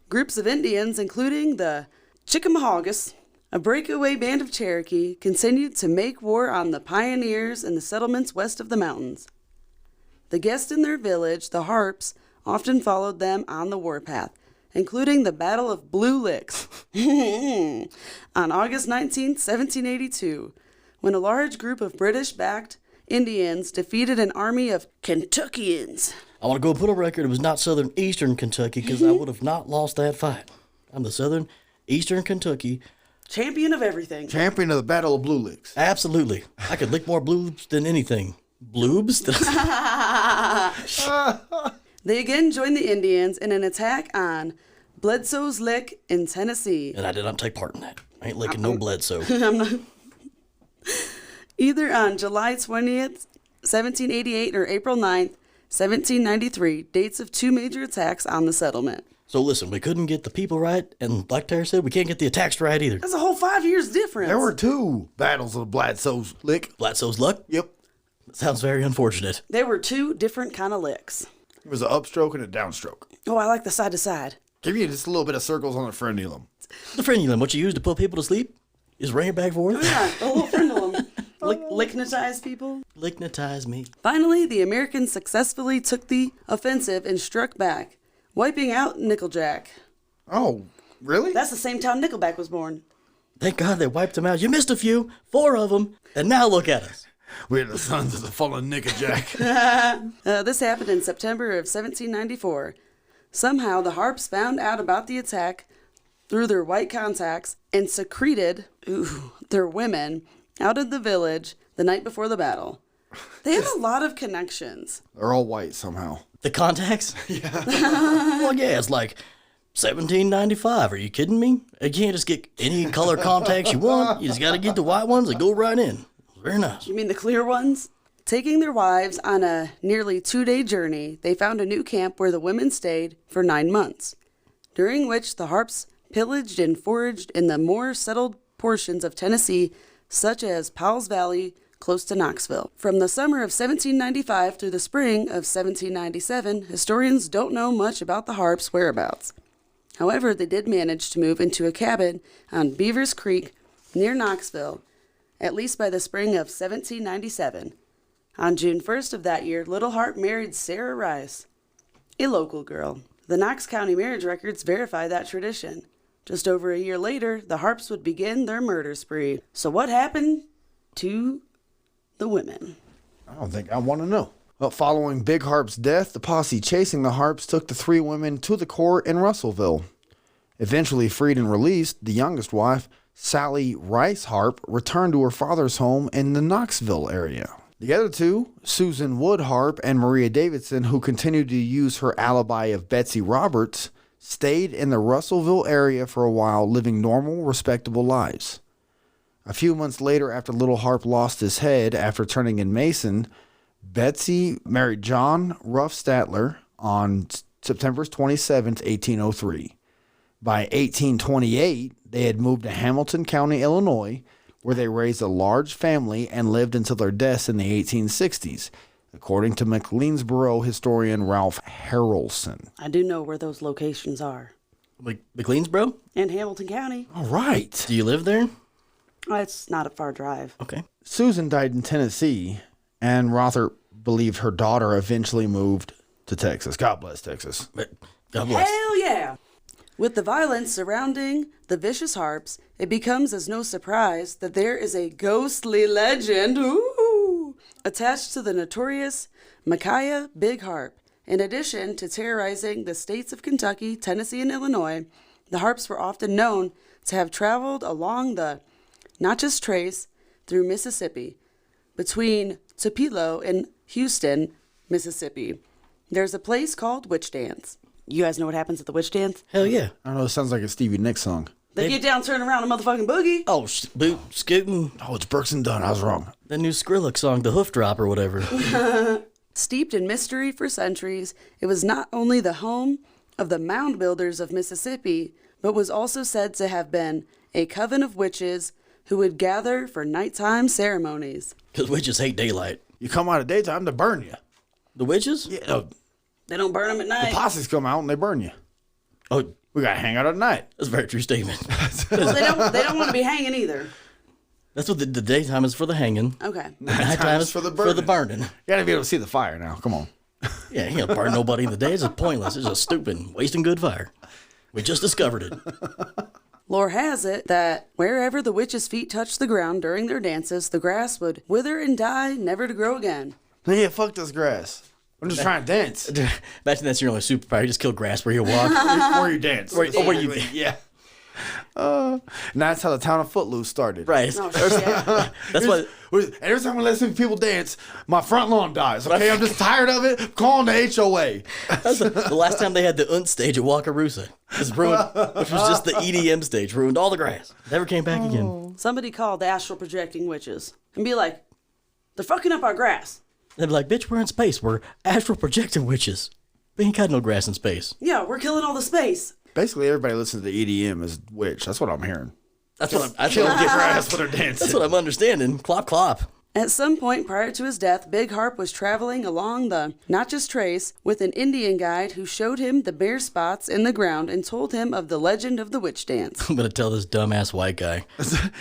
Groups of Indians, including the Chickamaugas, a breakaway band of Cherokee, continued to make war on the pioneers in the settlements west of the mountains. The guests in their village, the Harps, often followed them on the warpath, including the Battle of Blue Licks on August 19, 1782, when a large group of British-backed Indians defeated an army of Kentuckians. I want to go put on record it was not southern eastern Kentucky because I would have not lost that fight. I'm the southern eastern Kentucky. Champion of everything. Champion of the Battle of Blue Licks. Absolutely. I could lick more bloobs than anything. Bloobs? They again joined the Indians in an attack on Bledsoe's Lick in Tennessee. And I did not take part in that. I ain't licking no Bledsoe. Either on July 20th, 1788 or April 9th, 1793, dates of 2 major attacks on the settlement. So listen, we couldn't get the people right, and like Tara said, we can't get the attacks right either. That's a whole 5 years difference. There were 2 battles of Bledsoe's Lick. Bledsoe's luck? Yep. Sounds very unfortunate. There were 2 different kind of licks. It was an upstroke and a downstroke. Oh, I like the side to side. Give you just a little bit of circles on the frenulum. The frenulum, what you use to put people to sleep, is ring it back forth. Yeah, a little frenulum. Licknetize people. Lignitize me. Finally, the Americans successfully took the offensive and struck back, wiping out Nickeljack. Oh, really? That's the same town Nickelback was born. Thank God they wiped them out. You missed a few, 4 of them, and now look at us. We're the sons of the fallen Nickeljack. This happened in September of 1794. Somehow, the Harps found out about the attack through their white contacts and secreted their women out of the village the night before the battle. They have a lot of connections. They're all white somehow. The contacts? Yeah. Well, yeah, it's like 1795. Are you kidding me? You can't just get any color contacts you want. You just got to get the white ones that go right in. Very nice. You mean the clear ones? Taking their wives on a nearly 2-day journey, they found a new camp where the women stayed for 9 months, during which the Harps pillaged and foraged in the more settled portions of Tennessee, such as Powell's Valley, close to Knoxville. From the summer of 1795 through the spring of 1797, historians don't know much about the Harps' whereabouts. However, they did manage to move into a cabin on Beavers Creek near Knoxville, at least by the spring of 1797. On June 1st of that year, Little Harp married Sarah Rice, a local girl. The Knox County marriage records verify that tradition. Just over a year later, the Harps would begin their murder spree. So what happened to the women? I don't think I want to know. Well, following Big Harp's death, the posse chasing the Harps took the 3 women to the court in Russellville. Eventually freed and released, the youngest wife, Sally Rice Harp, returned to her father's home in the Knoxville area. The other 2, Susan Wood Harp and Maria Davidson, who continued to use her alibi of Betsy Roberts, stayed in the Russellville area for a while, living normal, respectable lives. A few months later, after Little Harp lost his head after turning in Mason, Betsy married John Ruff Statler on September 27, 1803. By 1828, they had moved to Hamilton County, Illinois, where they raised a large family and lived until their deaths in the 1860s, according to McLeansboro historian Ralph Harrelson. I do know where those locations are. McLeansboro? In Hamilton County. All right. Do you live there? It's not a far drive. Okay. Susan died in Tennessee, and Rother believed her daughter eventually moved to Texas. God bless Texas. But God bless. Hell yeah! With the violence surrounding the vicious Harps, it becomes as no surprise that there is a ghostly legend attached to the notorious Micaiah Big Harp. In addition to terrorizing the states of Kentucky, Tennessee, and Illinois, the Harps were often known to have traveled along the Natchez Trace through Mississippi, between Tupelo and Houston, Mississippi. There's a place called Witch Dance. You guys know what happens at the Witch Dance? Hell yeah. I don't know, it sounds like a Stevie Nicks song. They get down, turn around, a motherfucking boogie. Oh, boot, scooting. Oh, it's Brooks and Dunn. I was wrong. The new Skrillex song, The Hoof Drop or whatever. Steeped in mystery for centuries, it was not only the home of the mound builders of Mississippi, but was also said to have been a coven of witches who would gather for nighttime ceremonies. Because witches hate daylight. You come out of daytime, they burn you. The witches? Yeah, no, They don't burn them at the night. posses come out and they burn you. Oh, We got to hang out at night. that's a very true statement. Well, they don't want to be hanging either. That's what the daytime is for the hanging. Okay. Nighttime is for the burning. You got to be able to see the fire now. Come on. Yeah, you don't burn nobody in the day. It's just pointless. It's just stupid. Wasting good fire. We just discovered it. Lore has it that wherever the witches' feet touched the ground during their dances, the grass would wither and die, never to grow again. Yeah, fuck this grass. I'm just trying to dance. Imagine that's your only superpower. You just kill grass where you walk. Where you dance. Where you Yeah. And that's how the town of Footloose started. Right. Oh, shit. That's what. And every time I let some people dance, my front lawn dies. Okay, I'm just tired of it. I'm calling the HOA. That's the last time they had the UNT stage at Wakarusa. It was ruined, which was just the EDM stage. Ruined all the grass. Never came back again. Somebody called the astral projecting witches and be like, they're fucking up our grass. They'd be like, bitch, we're in space. We're astral projecting witches. We ain't got no grass in space. Yeah, we're killing all the space. Basically, everybody listens to the EDM as witch. That's what I'm hearing. That's what I'm Kill and get grass when they're dancing. That's what I'm understanding. Clop, clop. At some point prior to his death, Big Harp was traveling along the Natchez Trace with an Indian guide who showed him the bare spots in the ground and told him of the legend of the witch dance. I'm going to tell this dumbass white guy. He's like,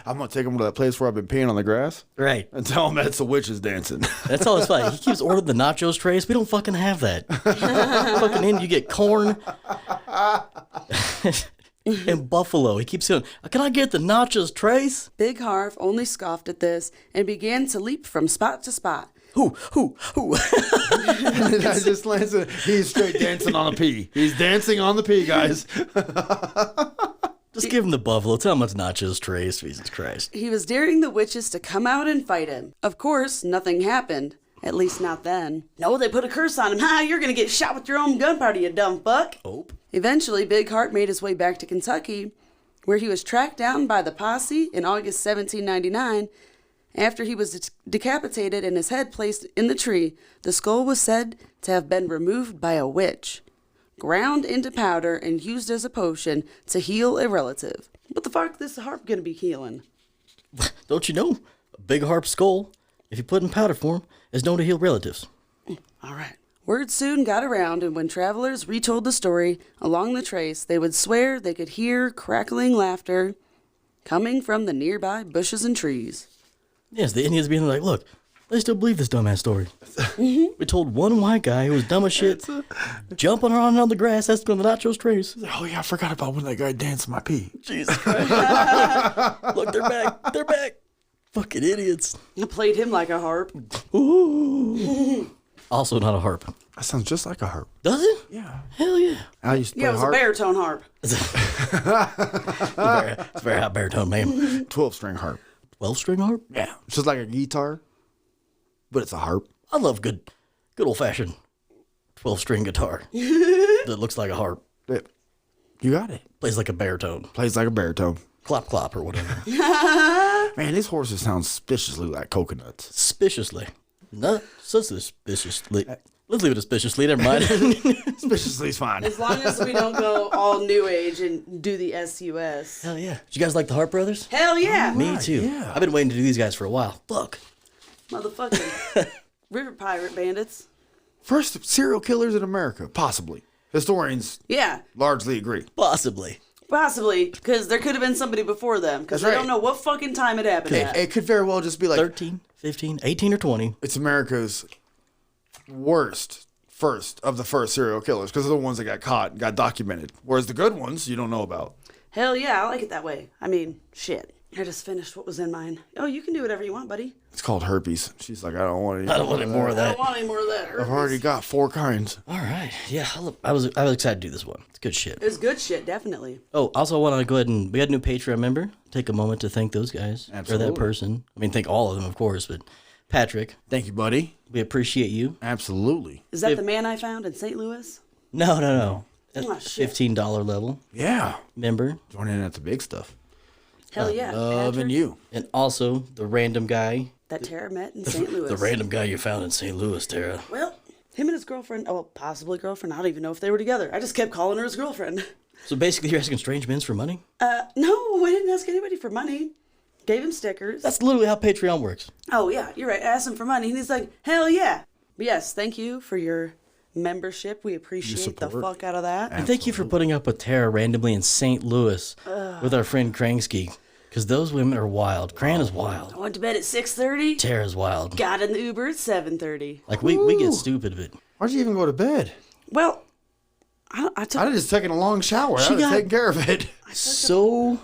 I'm gonna take him to that place where I've been peeing on the grass Right. and tell him that's the witches dancing. That's all it's like. He keeps ordering the nachos trays. We don't fucking have that. Fucking in, you get corn. In Buffalo, he keeps saying, can I get the nachos trays? Big Harp only scoffed at this and began to leap from spot to spot. Who? I just landed. He's straight dancing on the pee. He's dancing on the pee, guys. Just give him the buffalo. Tell him it's nachos trays. Jesus Christ. He was daring the witches to come out and fight him. Of course, nothing happened. At least not then. No, they put a curse on him. Ha, you're gonna get shot with your own gunpowder, you dumb fuck. Oh. Eventually, Big Harp made his way back to Kentucky, where he was tracked down by the posse in August 1799. After he was decapitated and his head placed in the tree, the skull was said to have been removed by a witch, ground into powder, and used as a potion to heal a relative. What the fuck is this harp gonna be healing? Don't you know? A big harp skull, if you put in powder form, is known to heal relatives. All right. Word soon got around, and when travelers retold the story along the trace, they would swear they could hear crackling laughter coming from the nearby bushes and trees. Yes, the Indians being like, look, they still believe this dumbass story. We told one white guy who was dumb as shit, jumping around on the grass, asking the nachos trays. Oh yeah, I forgot about when that guy danced my pee. Jesus Christ. Look, they're back. They're back. Fucking idiots. I played him like a harp. Ooh. Also not a harp. That sounds just like a harp. Does it? Yeah. Hell yeah. I used to play Yeah, it was harp. a baritone harp. It's a very high baritone, man. 12-string harp. 12-string harp? Yeah. It's just like a guitar, but it's a harp. I love good old-fashioned 12-string guitar that looks like a harp. Yeah. You got it. Plays like a baritone. Plays like a baritone. Clop clop or whatever. Man, these horses sound suspiciously like coconuts. Suspiciously. Not so suspiciously. Let's leave it suspiciously. Never mind. Suspiciously is fine. As long as we don't go all new age and do the SUS. Hell yeah. Did you guys like the Hart Brothers? Hell yeah. Me too. yeah. I've been waiting to do these guys for a while. Fuck. Motherfucking river pirate bandits. First serial killers in America, possibly. Historians Yeah, largely agree. Possibly. possibly. Because there could have been somebody before them. Because That's they right. don't know what fucking time it happened at. It could very well just be like 13, 15, 18, or 20. it's America's worst first of the first serial killers because they're the ones that got caught and got documented. Whereas the good ones you don't know about. Hell yeah, I like it that way. I mean, shit. I just finished what was in mine. Oh, you can do whatever you want, buddy. It's called herpes. She's like, I don't want any. I don't want any more of I that. don't want any more of that. I've already got 4 kinds. All right. Yeah, I was excited to do this one. It's good shit. It's good shit, definitely. Oh, also I want to go ahead and we got a new Patreon member. Take a moment to thank those guys or Absolutely. that person. I mean, thank all of them, of course, but Patrick, Thank you, buddy. we appreciate you. Absolutely. Is that If- the man I found in St. Louis? No. At Oh, shit. $15 level Yeah. member, Join in at the big stuff. Hell yeah. Loving Patrick, you. and also the random guy, That Tara met in St. Louis. the random guy you found in St. Louis, Tara. Well, him and his girlfriend, oh, possibly girlfriend. I don't even know if they were together. I just kept calling her his girlfriend. So basically, you're asking strange men for money. No, we didn't ask anybody for money. Gave him stickers. That's literally how Patreon works. Oh, yeah, you're right. I asked him for money, and he's like, hell yeah. But yes, thank you for your membership. We appreciate the support. fuck out of that. And thank you for putting up with Tara randomly in St. Louis with our friend Kransky. Because those women are wild. Cran is wild. I went to bed at 6:30. Tara's wild. Got in the Uber at 7:30. Like, we get stupid, but Why'd you even go to bed? Well, I took... I just taking a long shower. She I was got- taking care of it. so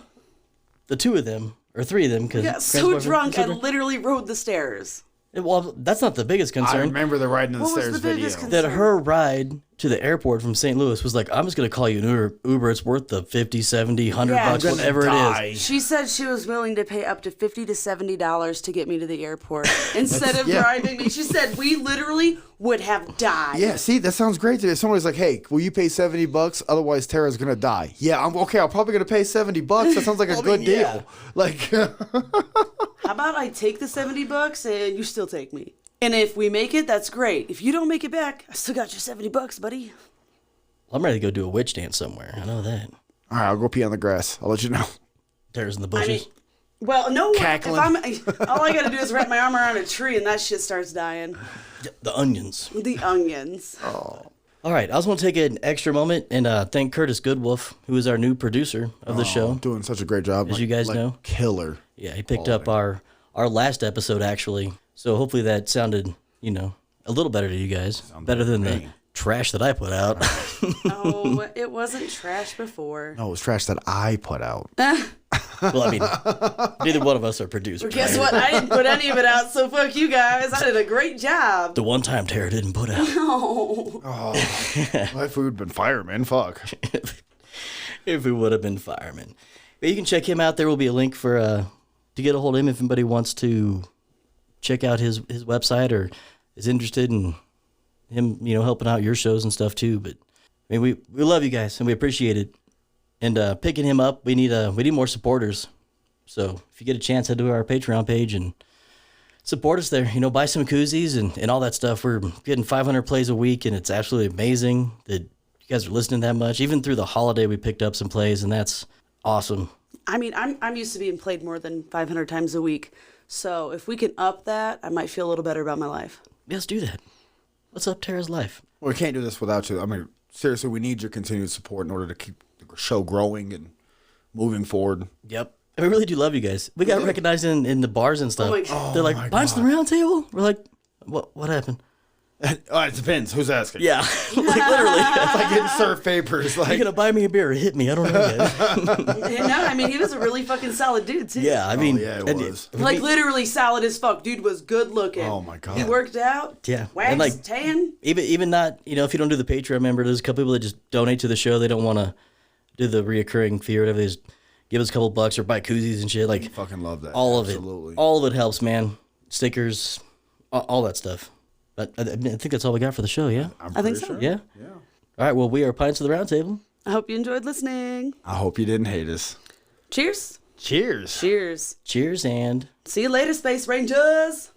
the two of them, or three of them, because got so drunk, I literally rode the stairs. well, that's not the biggest I concern. remember the riding the What was stairs the biggest video. concern? That her ride to the airport from St. Louis was like, I'm just going to call you an Uber. It's worth the 50, 70, 100 Yeah, bucks, I'm whatever it is. She said she was willing to pay up to $50 to $70 to get me to the airport instead of yeah. driving me. She said we literally would have died. Yeah, see, that sounds great to me. If somebody's like, hey, will you pay $70? Otherwise, Tara's going to die. Yeah, I'm okay. I'm probably going to pay $70. That sounds like a good yeah. deal. Like, How about I take the $70 and you still take me? And if we make it, that's great. If you don't make it back, I still got your $70, buddy. Well, I'm ready to go do a witch dance somewhere. I know that. all right, I'll go pee on the grass. I'll let you know. Tara's in the I mean, bushes. well, no. Cackling. If I'm, all I gotta do is wrap my arm around a tree and that shit starts dying. The onions. The onions. All right. I just want to take an extra moment and thank Curtis Goodwolf, who is our new producer of the show. Doing such a great job. As you guys know. Killer. Yeah, he picked up our last episode, actually. So hopefully that sounded, a little better to you guys. Better than the trash that I put out. Oh, it wasn't trash before. No, it was trash that I put out. Well, I mean, neither one of us are producers. Guess what? I didn't put any of it out, so fuck you guys. I did a great job. The one time Tara didn't put out. My food been fireman. Fuck. If we would have been firemen. But you can check him out. There will be a link for to get a hold of him if anybody wants to check out his website or is interested in him, helping out your shows and stuff too. But I mean, we love you guys and we appreciate it. And picking him up, we need more supporters. So if you get a chance, head to our Patreon page and support us there. Buy some koozies and all that stuff. We're getting 500 plays a week, and it's absolutely amazing that you guys are listening that much. Even through the holiday, we picked up some plays, and that's awesome. I mean, I'm used to being played more than 500 times a week. So if we can up that, I might feel a little better about my life. Let's do that. Let's up Tara's life. Well, we can't do this without you. I mean, seriously, we need your continued support in order to keep the show growing and moving forward. Yep. And we really do love you guys. We got recognized in the bars and stuff. Oh my God. They're like, Bunch the Round Table? We're like, what happened? It depends. Who's asking? Yeah, like literally. It's like getting served papers. Are you gonna buy me a beer or hit me? I don't know yet. No, I mean, he was a really fucking solid dude, too. Yeah, I mean, yeah, it was. Like, literally solid as fuck. Dude was good looking. Oh, my God. He worked out. Yeah, Waxed, and like tan. even not, if you don't do the Patreon member, there's a couple people that just donate to the show. They don't want to do the reoccurring fee or whatever. They just give us a couple bucks or buy koozies and shit. Like, Fucking love that. all of Absolutely. it. All of it helps, man. Stickers, all that stuff. But I think that's all we got for the show, yeah? I think so. Yeah? Yeah. All right, well, we are Pints of the Round Table. I hope you enjoyed listening. I hope you didn't hate us. Cheers. Cheers. Cheers. Cheers, and... See you later, Space Rangers.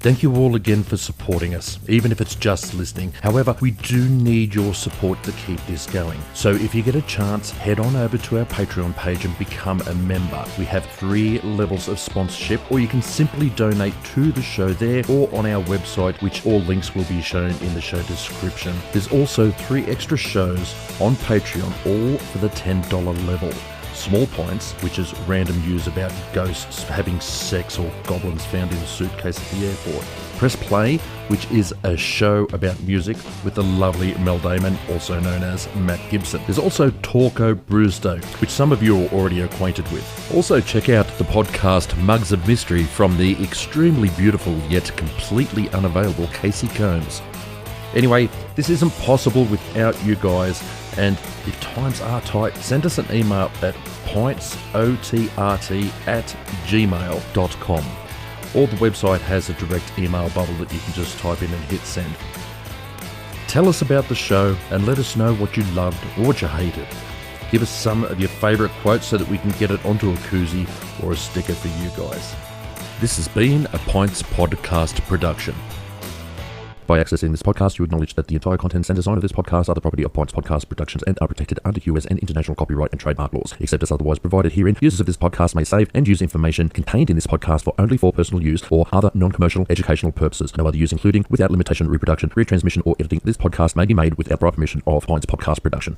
Thank you all again for supporting us, even if it's just listening. However, we do need your support to keep this going. So if you get a chance, head on over to our Patreon page and become a member. We have 3 levels of sponsorship, or you can simply donate to the show there or on our website, which all links will be shown in the show description. There's also 3 extra shows on Patreon, all for the $10 level. Small Points, which is random news about ghosts having sex or goblins found in a suitcase at the airport. Press Play, which is a show about music with the lovely Mel Damon, also known as Matt Gibson. There's also Talko Brewsto, which some of you are already acquainted with. Also check out the podcast Mugs of Mystery from the extremely beautiful yet completely unavailable Casey Combs. Anyway, this isn't possible without you guys, and if times are tight, send us an email at pointsotrt@gmail.com. Or the website has a direct email bubble that you can just type in and hit send. Tell us about the show and let us know what you loved or what you hated. Give us some of your favourite quotes so that we can get it onto a koozie or a sticker for you guys. This has been a Points Podcast production. By accessing this podcast, you acknowledge that the entire contents and design of this podcast are the property of Points Podcast Productions and are protected under US and international copyright and trademark laws. Except as otherwise provided herein, users of this podcast may save and use information contained in this podcast for personal use or other non-commercial educational purposes. No other use, including, without limitation, reproduction, retransmission, or editing, this podcast may be made without prior permission of Points Podcast Production.